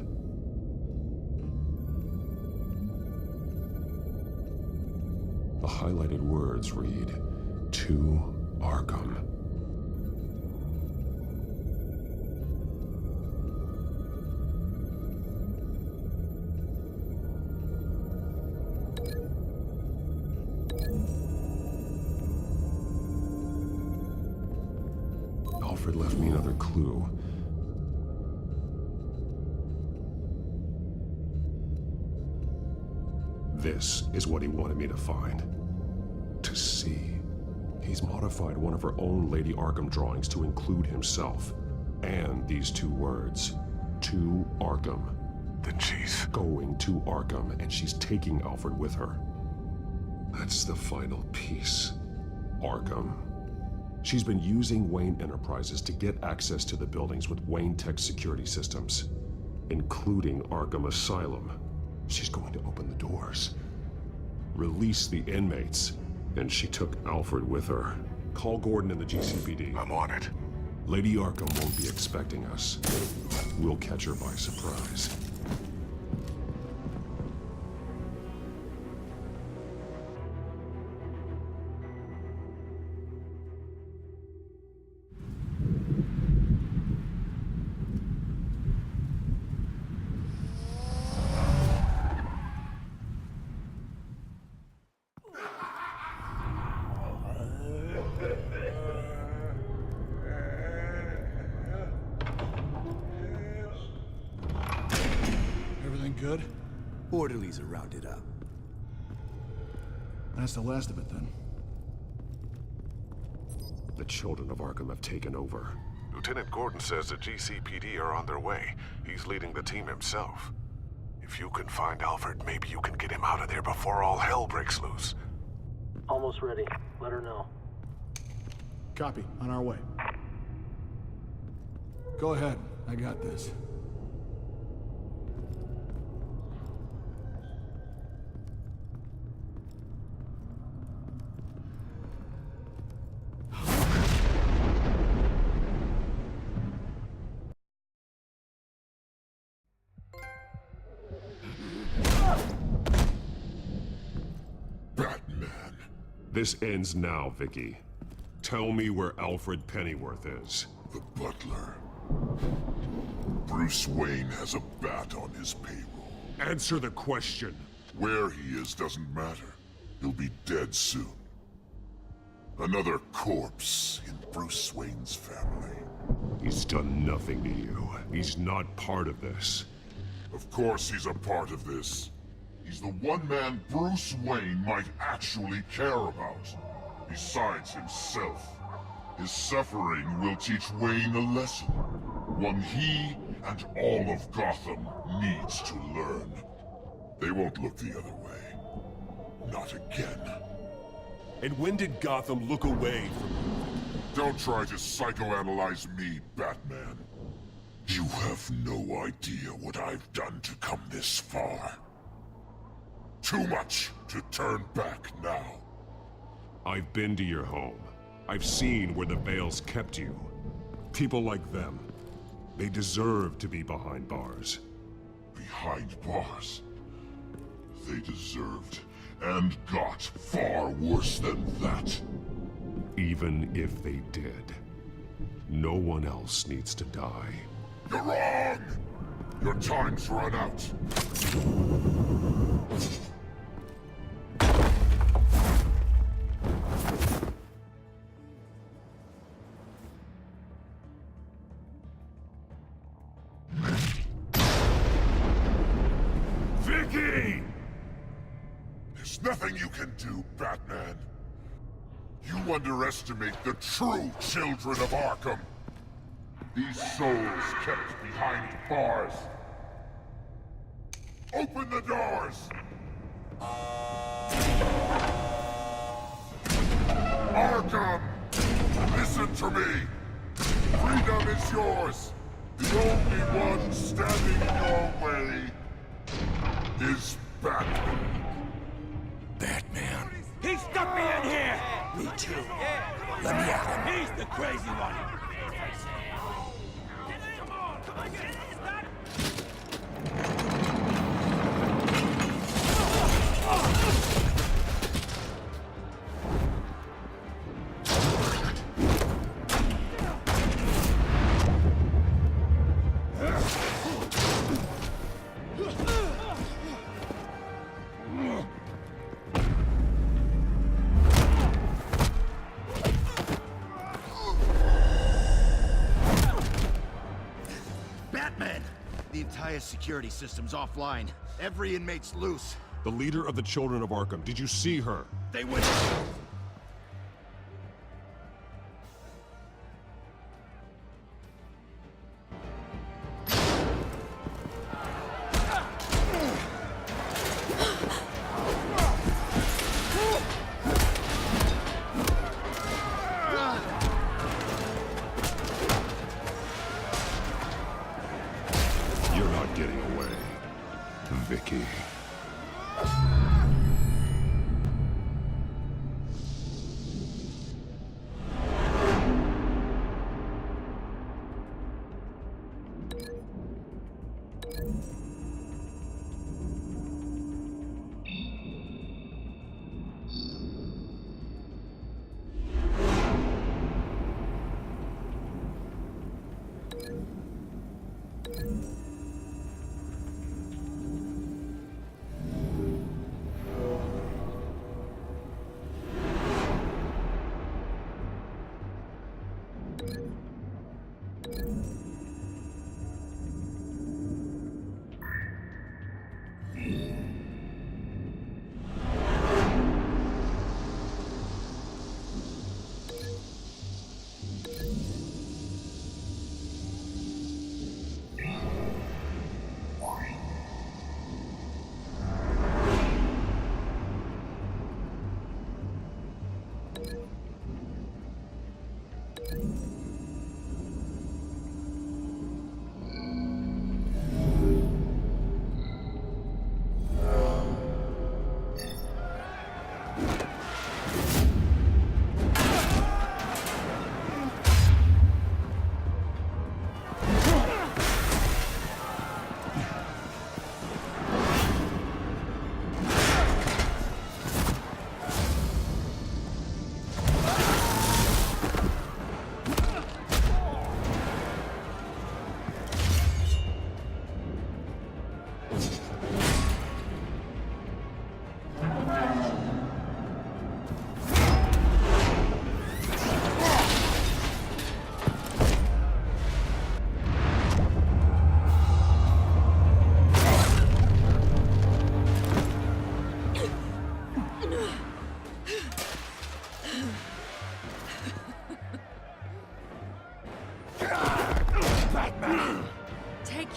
The highlighted words read, "To Arkham." Alfred left me another clue. This is what he wanted me to find. To see. He He's modified one of her own Lady Arkham drawings to include himself. And these two words, to Arkham. Then she's going to Arkham, and she's taking Alfred with her. That's the final piece. Arkham. She's been using Wayne Enterprises to get access to the buildings with Wayne Tech security systems, including Arkham Asylum. She's going to open the doors, release the inmates, and she took Alfred with her. Call Gordon in the GCPD. I'm on it. Lady Arkham won't be expecting us. We'll catch her by surprise. Good? Orderlies are rounded up. That's the last of it, then. The children of Arkham have taken over. Lieutenant Gordon says the GCPD are on their way. He's leading the team himself. If you can find Alfred, maybe you can get him out of there before all hell breaks loose. Almost ready. Let her know. Copy. On our way. Go ahead. I got this. This ends now, Vicky. Tell me where Alfred Pennyworth is. The butler. Bruce Wayne has a bat on his payroll. Answer the question. Where he is doesn't matter. He'll be dead soon. Another corpse in Bruce Wayne's family. He's done nothing to you. He's not part of this. Of course he's a part of this. He's the one man Bruce Wayne might actually care about. Besides himself. His suffering will teach Wayne a lesson. One he and all of Gotham needs to learn. They won't look the other way. Not again. And when did Gotham look away from you? Don't try to psychoanalyze me, Batman. You have no idea what I've done to come this far. Too much to turn back now. I've been to your home. I've seen where the Veils kept you. People like them, they deserve to be behind bars. Behind bars? They deserved and got far worse than that. Even if they did, no one else needs to die. You're wrong! Your time's run out. Vicky! There's nothing you can do, Batman. You underestimate the true children of Arkham. These souls kept behind bars. Open the doors! Arkham! Listen to me! Freedom is yours! The only one standing in your way is Batman. Batman. He stuck me in here! Me too. Let me at him. He's the crazy one! Security system's offline. Every inmate's loose. The leader of the Children of Arkham, did you see her? They went...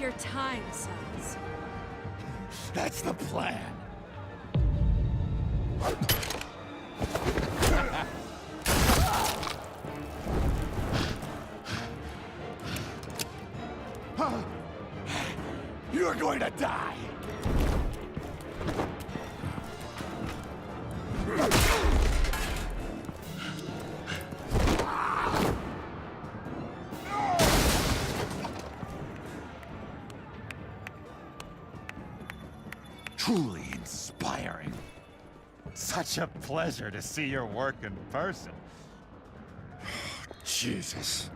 your time, sons. That's the plan. You're going to die. Truly inspiring. Such a pleasure to see your work in person. Jesus.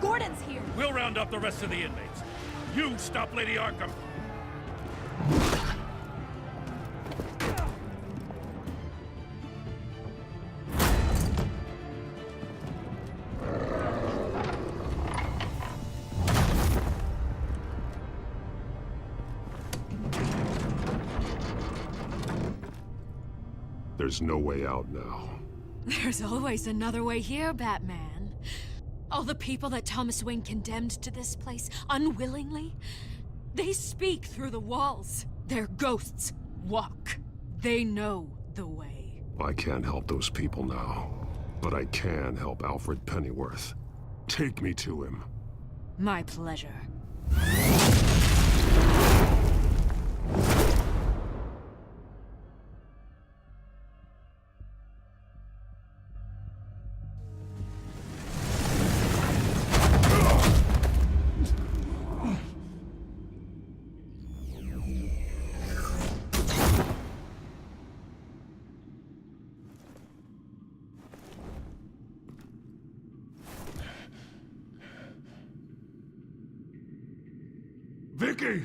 Gordon's here. We'll round up the rest of the inmates. You stop Lady Arkham. There's no way out now. There's always another way here, Batman. All the people that Thomas Wayne condemned to this place unwillingly, they speak through the walls. Their ghosts walk. They know the way. I can't help those people now, but I can help Alfred Pennyworth. Take me to him. My pleasure. Vicky!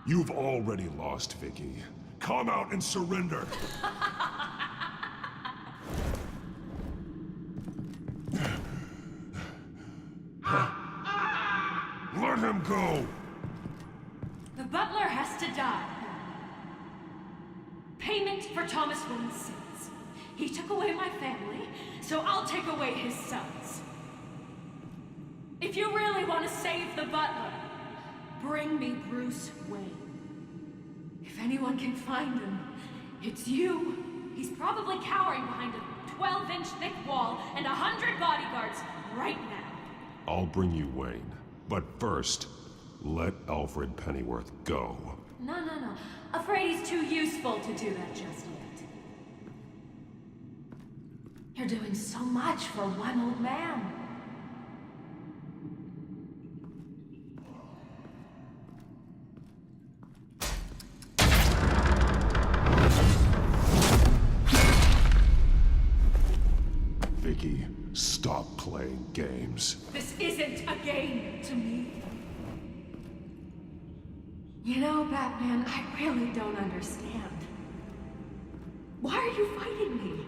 You've already lost, Vicky. Come out and surrender! Let him go! The butler has to die. Payment for Thomas Wayne's sins. He took away my family, so I'll take away his sons. If you really want to save the butler, bring me Bruce Wayne. If anyone can find him, it's you. He's probably cowering behind a 12-inch thick wall and 100 bodyguards right now. I'll bring you Wayne. But first, let Alfred Pennyworth go. No. Afraid he's too useful to do that just yet. You're doing so much for one old man. Vicky, stop playing games. This isn't a game to me. You know, Batman, I really don't understand. Why are you fighting me?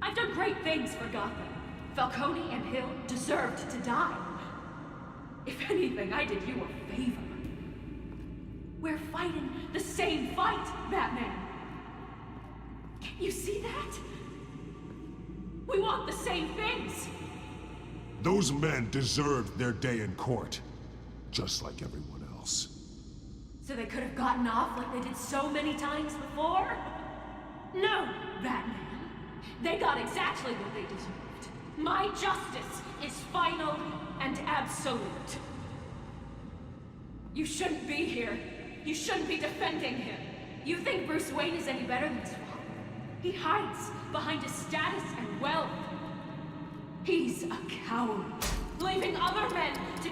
I've done great things for Gotham. Falcone and Hill deserved to die. If anything, I did you a favor. We're fighting the same fight, Batman. Can you see that? We want the same things. Those men deserved their day in court, just like everyone else. So they could have gotten off like they did so many times before? No, Batman. They got exactly what they deserved. My justice is final and absolute. You shouldn't be here. You shouldn't be defending him. You think Bruce Wayne is any better than his father? He hides behind his status and wealth. He's a coward, leaving other men to...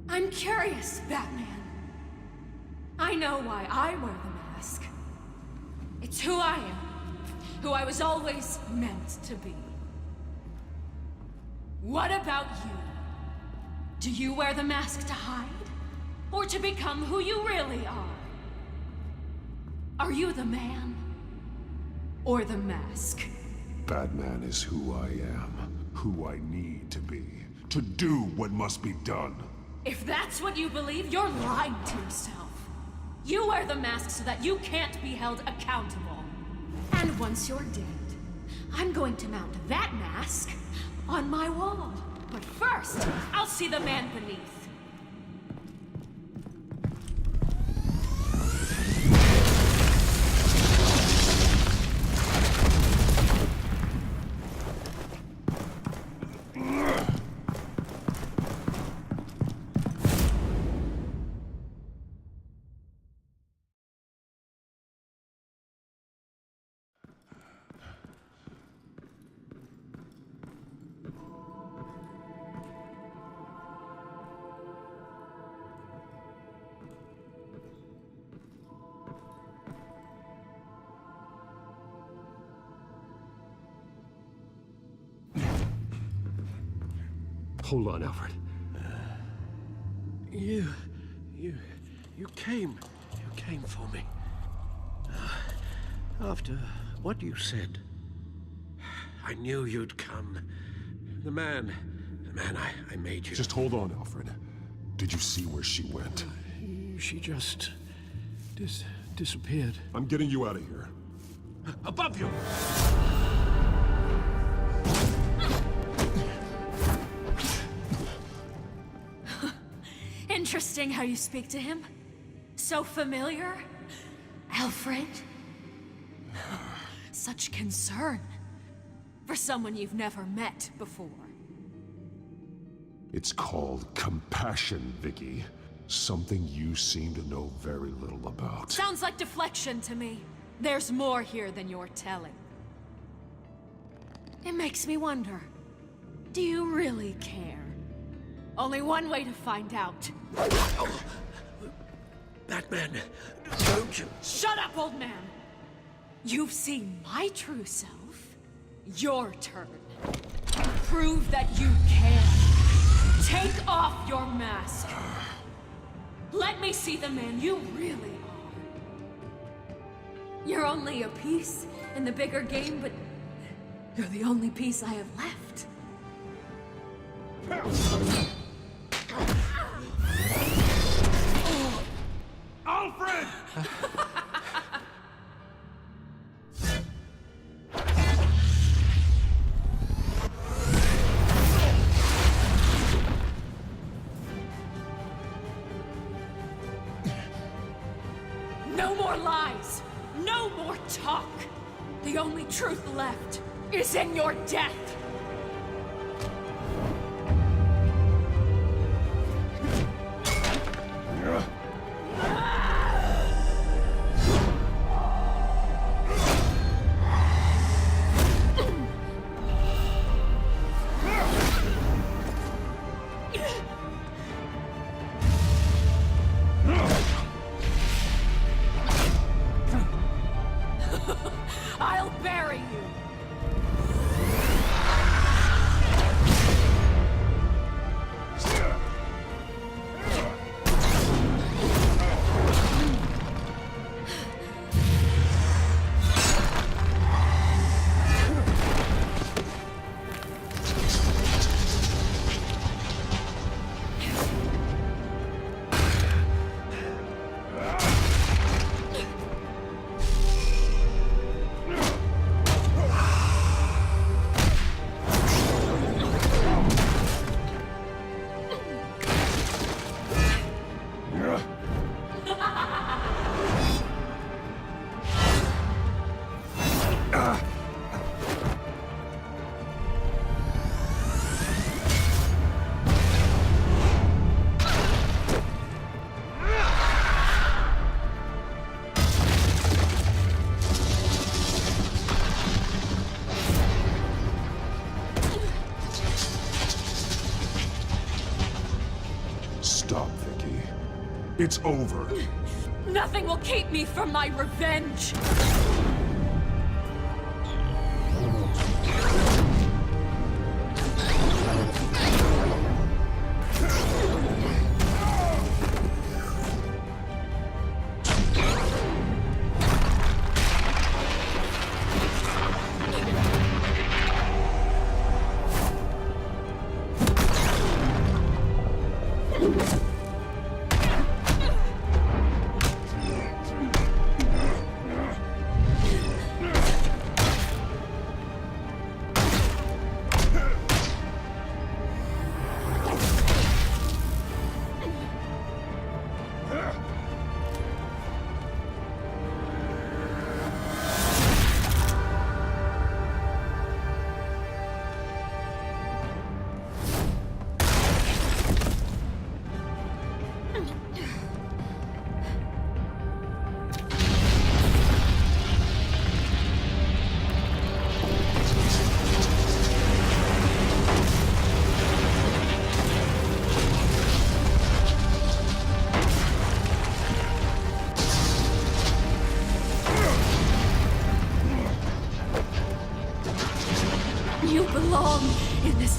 I'm curious, Batman. I know why I wear the mask. It's who I am. Who I was always meant to be. What about you? Do you wear the mask to hide? Or to become who you really are? Are you the man? Or the mask? Batman is who I am, who I need to be, to do what must be done. If that's what you believe, you're lying to yourself. You wear the mask so that you can't be held accountable. And once you're dead, I'm going to mount that mask on my wall. But first, I'll see the man beneath. Hold on, Alfred. You came for me. After what you said, I knew you'd come. The man I made you. Just hold on, Alfred. Did you see where she went? She just... disappeared. I'm getting you out of here. Above you! Interesting how you speak to him. So familiar. Alfred. Such concern for someone you've never met before. It's called compassion, Vicky. Something you seem to know very little about. Sounds like deflection to me. There's more here than you're telling. It makes me wonder, do you really care? Only one way to find out. Batman, don't you... Shut up, old man! You've seen my true self. Your turn. Prove that you can. Take off your mask. Let me see the man you really are. You're only a piece in the bigger game, but you're the only piece I have left. Alfred! No more lies! No more talk! The only truth left is in your death! I'll bury you! Stop, Vicky. It's over. Nothing will keep me from my revenge!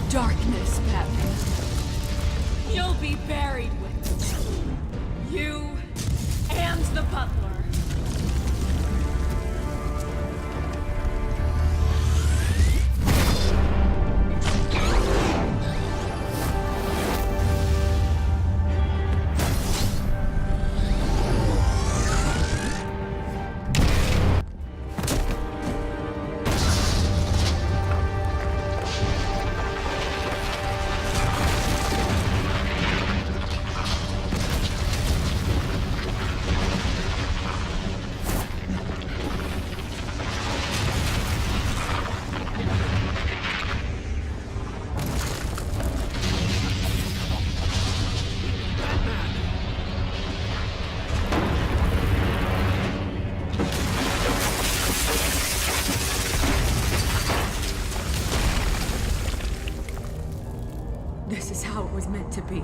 darkness, Batman. You'll be buried with it. You and the butler. This is how it was meant to be.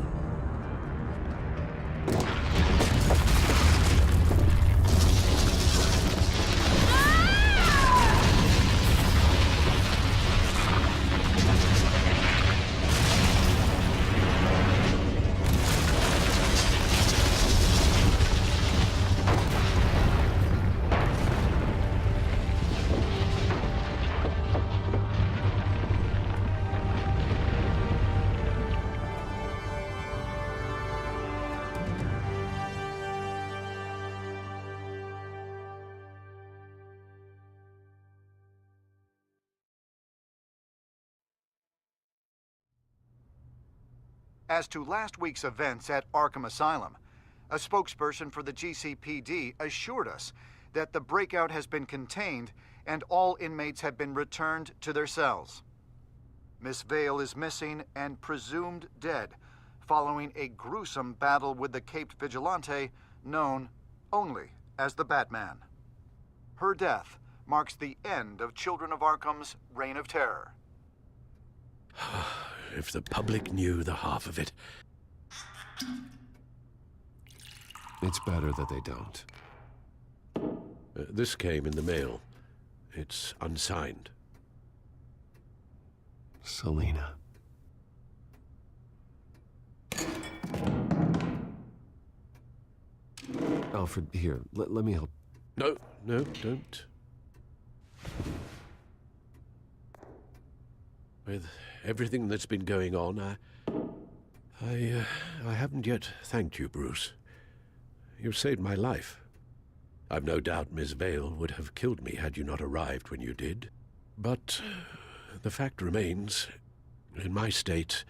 As to last week's events at Arkham Asylum, a spokesperson for the GCPD assured us that the breakout has been contained and all inmates have been returned to their cells. Miss Vale is missing and presumed dead following a gruesome battle with the caped vigilante known only as the Batman. Her death marks the end of Children of Arkham's reign of terror. If the public knew the half of it. It's better that they don't. This came in the mail. It's unsigned. Selina. Alfred, here, let me help. No, don't. With everything that's been going on, I haven't yet thanked you, Bruce. You've saved my life. I've no doubt Miss Vale would have killed me had you not arrived when you did. But the fact remains, in my state,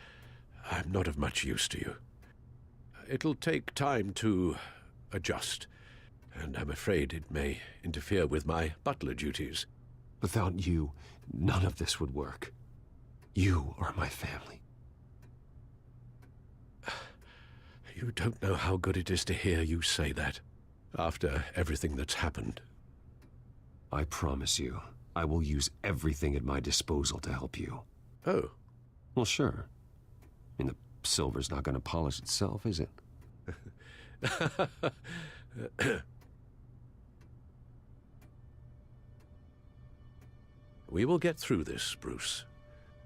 I'm not of much use to you. It'll take time to adjust, and I'm afraid it may interfere with my butler duties. Without you, none of this would work. You are my family. You don't know how good it is to hear you say that, after everything that's happened. I promise you, I will use everything at my disposal to help you. Oh. Well, sure. I mean, the silver's not going to polish itself, is it? We will get through this, Bruce.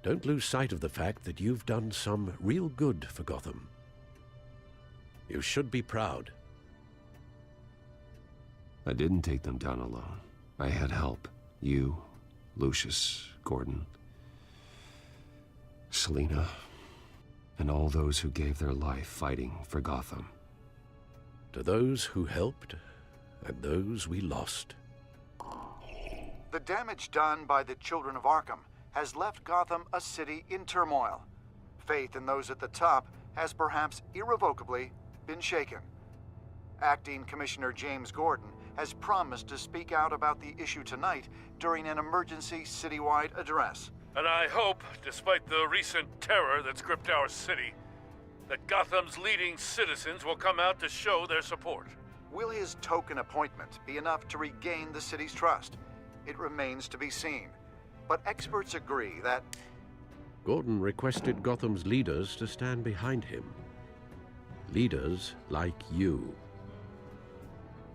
Don't lose sight of the fact that you've done some real good for Gotham. You should be proud. I didn't take them down alone. I had help. You, Lucius, Gordon, Selina, and all those who gave their life fighting for Gotham. To those who helped, and those we lost. The damage done by the Children of Arkham has left Gotham a city in turmoil. Faith in those at the top has perhaps irrevocably been shaken. Acting Commissioner James Gordon has promised to speak out about the issue tonight during an emergency citywide address. And I hope, despite the recent terror that's gripped our city, that Gotham's leading citizens will come out to show their support. Will his token appointment be enough to regain the city's trust? It remains to be seen. But experts agree that... Gordon requested Gotham's leaders to stand behind him. Leaders like you.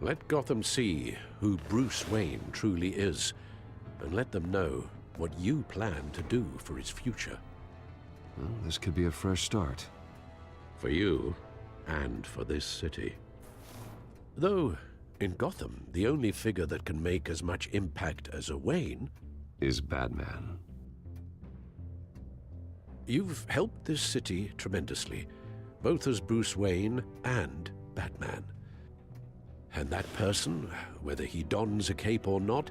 Let Gotham see who Bruce Wayne truly is, and let them know what you plan to do for its future. Well, this could be a fresh start. For you, and for this city. Though, in Gotham, the only figure that can make as much impact as a Wayne is Batman. You've helped this city tremendously, both as Bruce Wayne and Batman. And that person, whether he dons a cape or not,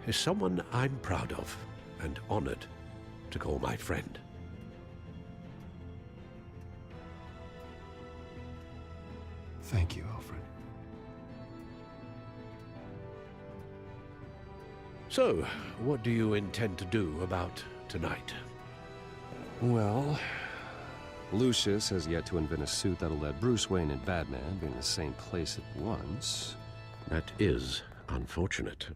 is someone I'm proud of and honored to call my friend. Thank you, Alfred. So, what do you intend to do about tonight? Well, Lucius has yet to invent a suit that'll let Bruce Wayne and Batman be in the same place at once. That is unfortunate.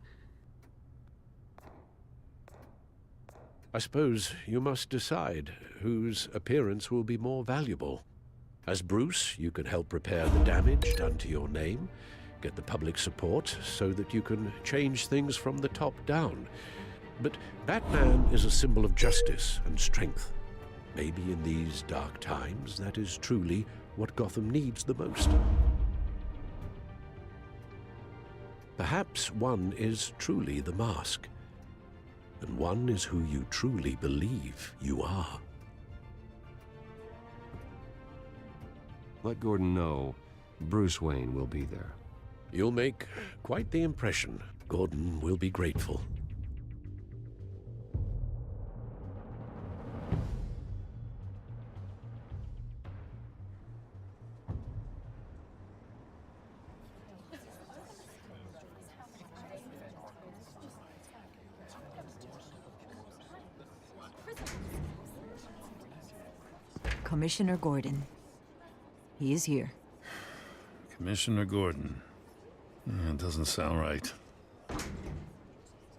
I suppose you must decide whose appearance will be more valuable. As Bruce, you can help repair the damage done to your name, get the public support so that you can change things from the top down. But Batman is a symbol of justice and strength. Maybe in these dark times, that is truly what Gotham needs the most. Perhaps one is truly the mask, and one is who you truly believe you are. Let Gordon know Bruce Wayne will be there. You'll make quite the impression. Gordon will be grateful. Commissioner Gordon. He is here. Commissioner Gordon. It doesn't sound right.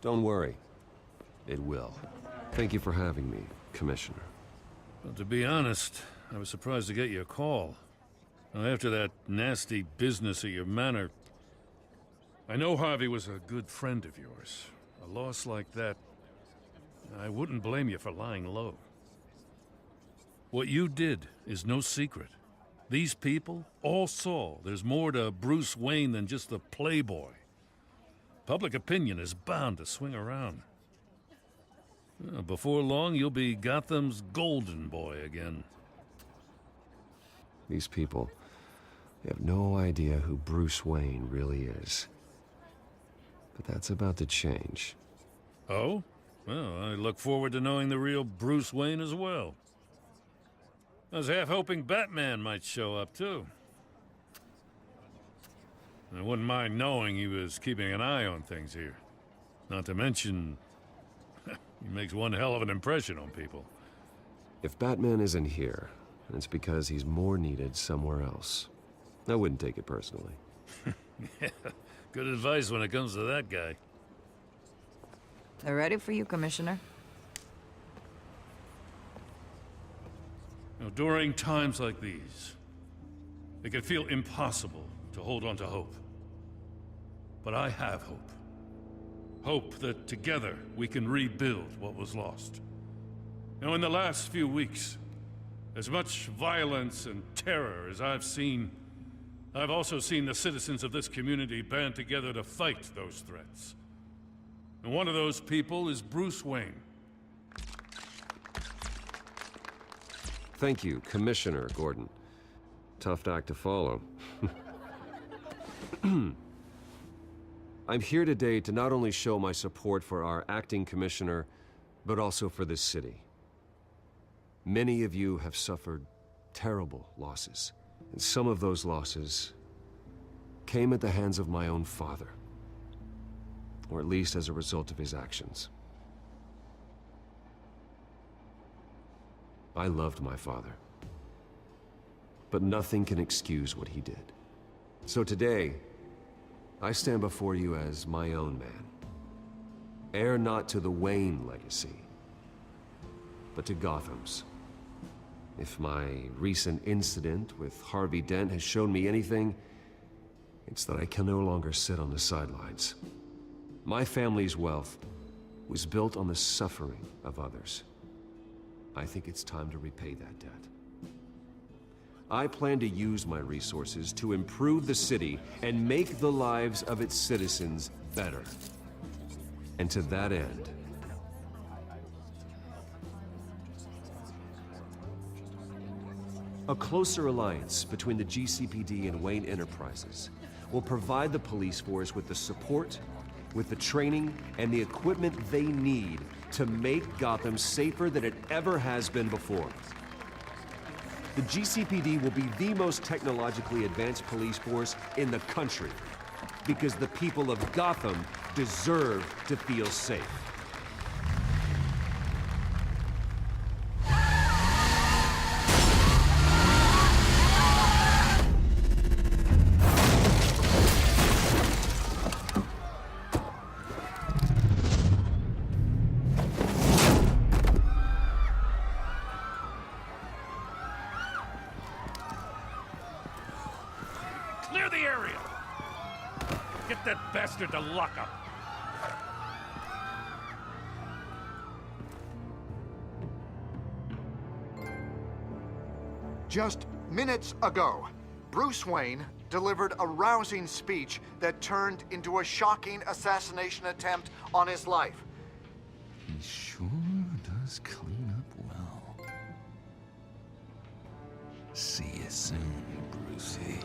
Don't worry. It will. Thank you for having me, Commissioner. Well, to be honest, I was surprised to get your call. Now, after that nasty business at your manor, I know Harvey was a good friend of yours. A loss like that, I wouldn't blame you for lying low. What you did is no secret. These people all saw there's more to Bruce Wayne than just the playboy. Public opinion is bound to swing around. Before long, you'll be Gotham's golden boy again. These people, they have no idea who Bruce Wayne really is. But that's about to change. Oh? Well, I look forward to knowing the real Bruce Wayne as well. I was half hoping Batman might show up, too. I wouldn't mind knowing he was keeping an eye on things here. Not to mention, he makes one hell of an impression on people. If Batman isn't here, it's because he's more needed somewhere else. I wouldn't take it personally. Yeah, good advice when it comes to that guy. They're ready for you, Commissioner. You know, during times like these, it can feel impossible to hold on to hope. But I have hope. Hope that together we can rebuild what was lost. You know, in the last few weeks, as much violence and terror as I've seen, I've also seen the citizens of this community band together to fight those threats. And one of those people is Bruce Wayne. Thank you, Commissioner Gordon. Tough act to follow. I'm here today to not only show my support for our acting commissioner, but also for this city. Many of you have suffered terrible losses, and some of those losses came at the hands of my own father, or at least as a result of his actions. I loved my father, but nothing can excuse what he did. So today, I stand before you as my own man. Heir not to the Wayne legacy, but to Gotham's. If my recent incident with Harvey Dent has shown me anything, it's that I can no longer sit on the sidelines. My family's wealth was built on the suffering of others. I think it's time to repay that debt. I plan to use my resources to improve the city and make the lives of its citizens better. And to that end, a closer alliance between the GCPD and Wayne Enterprises will provide the police force with the support, with the training, and the equipment they need to make Gotham safer than it ever has been before. The GCPD will be the most technologically advanced police force in the country, because the people of Gotham deserve to feel safe. Clear the area! Get that bastard to lock up! Just minutes ago, Bruce Wayne delivered a rousing speech that turned into a shocking assassination attempt on his life. He sure does clean up well. See you soon, Brucey.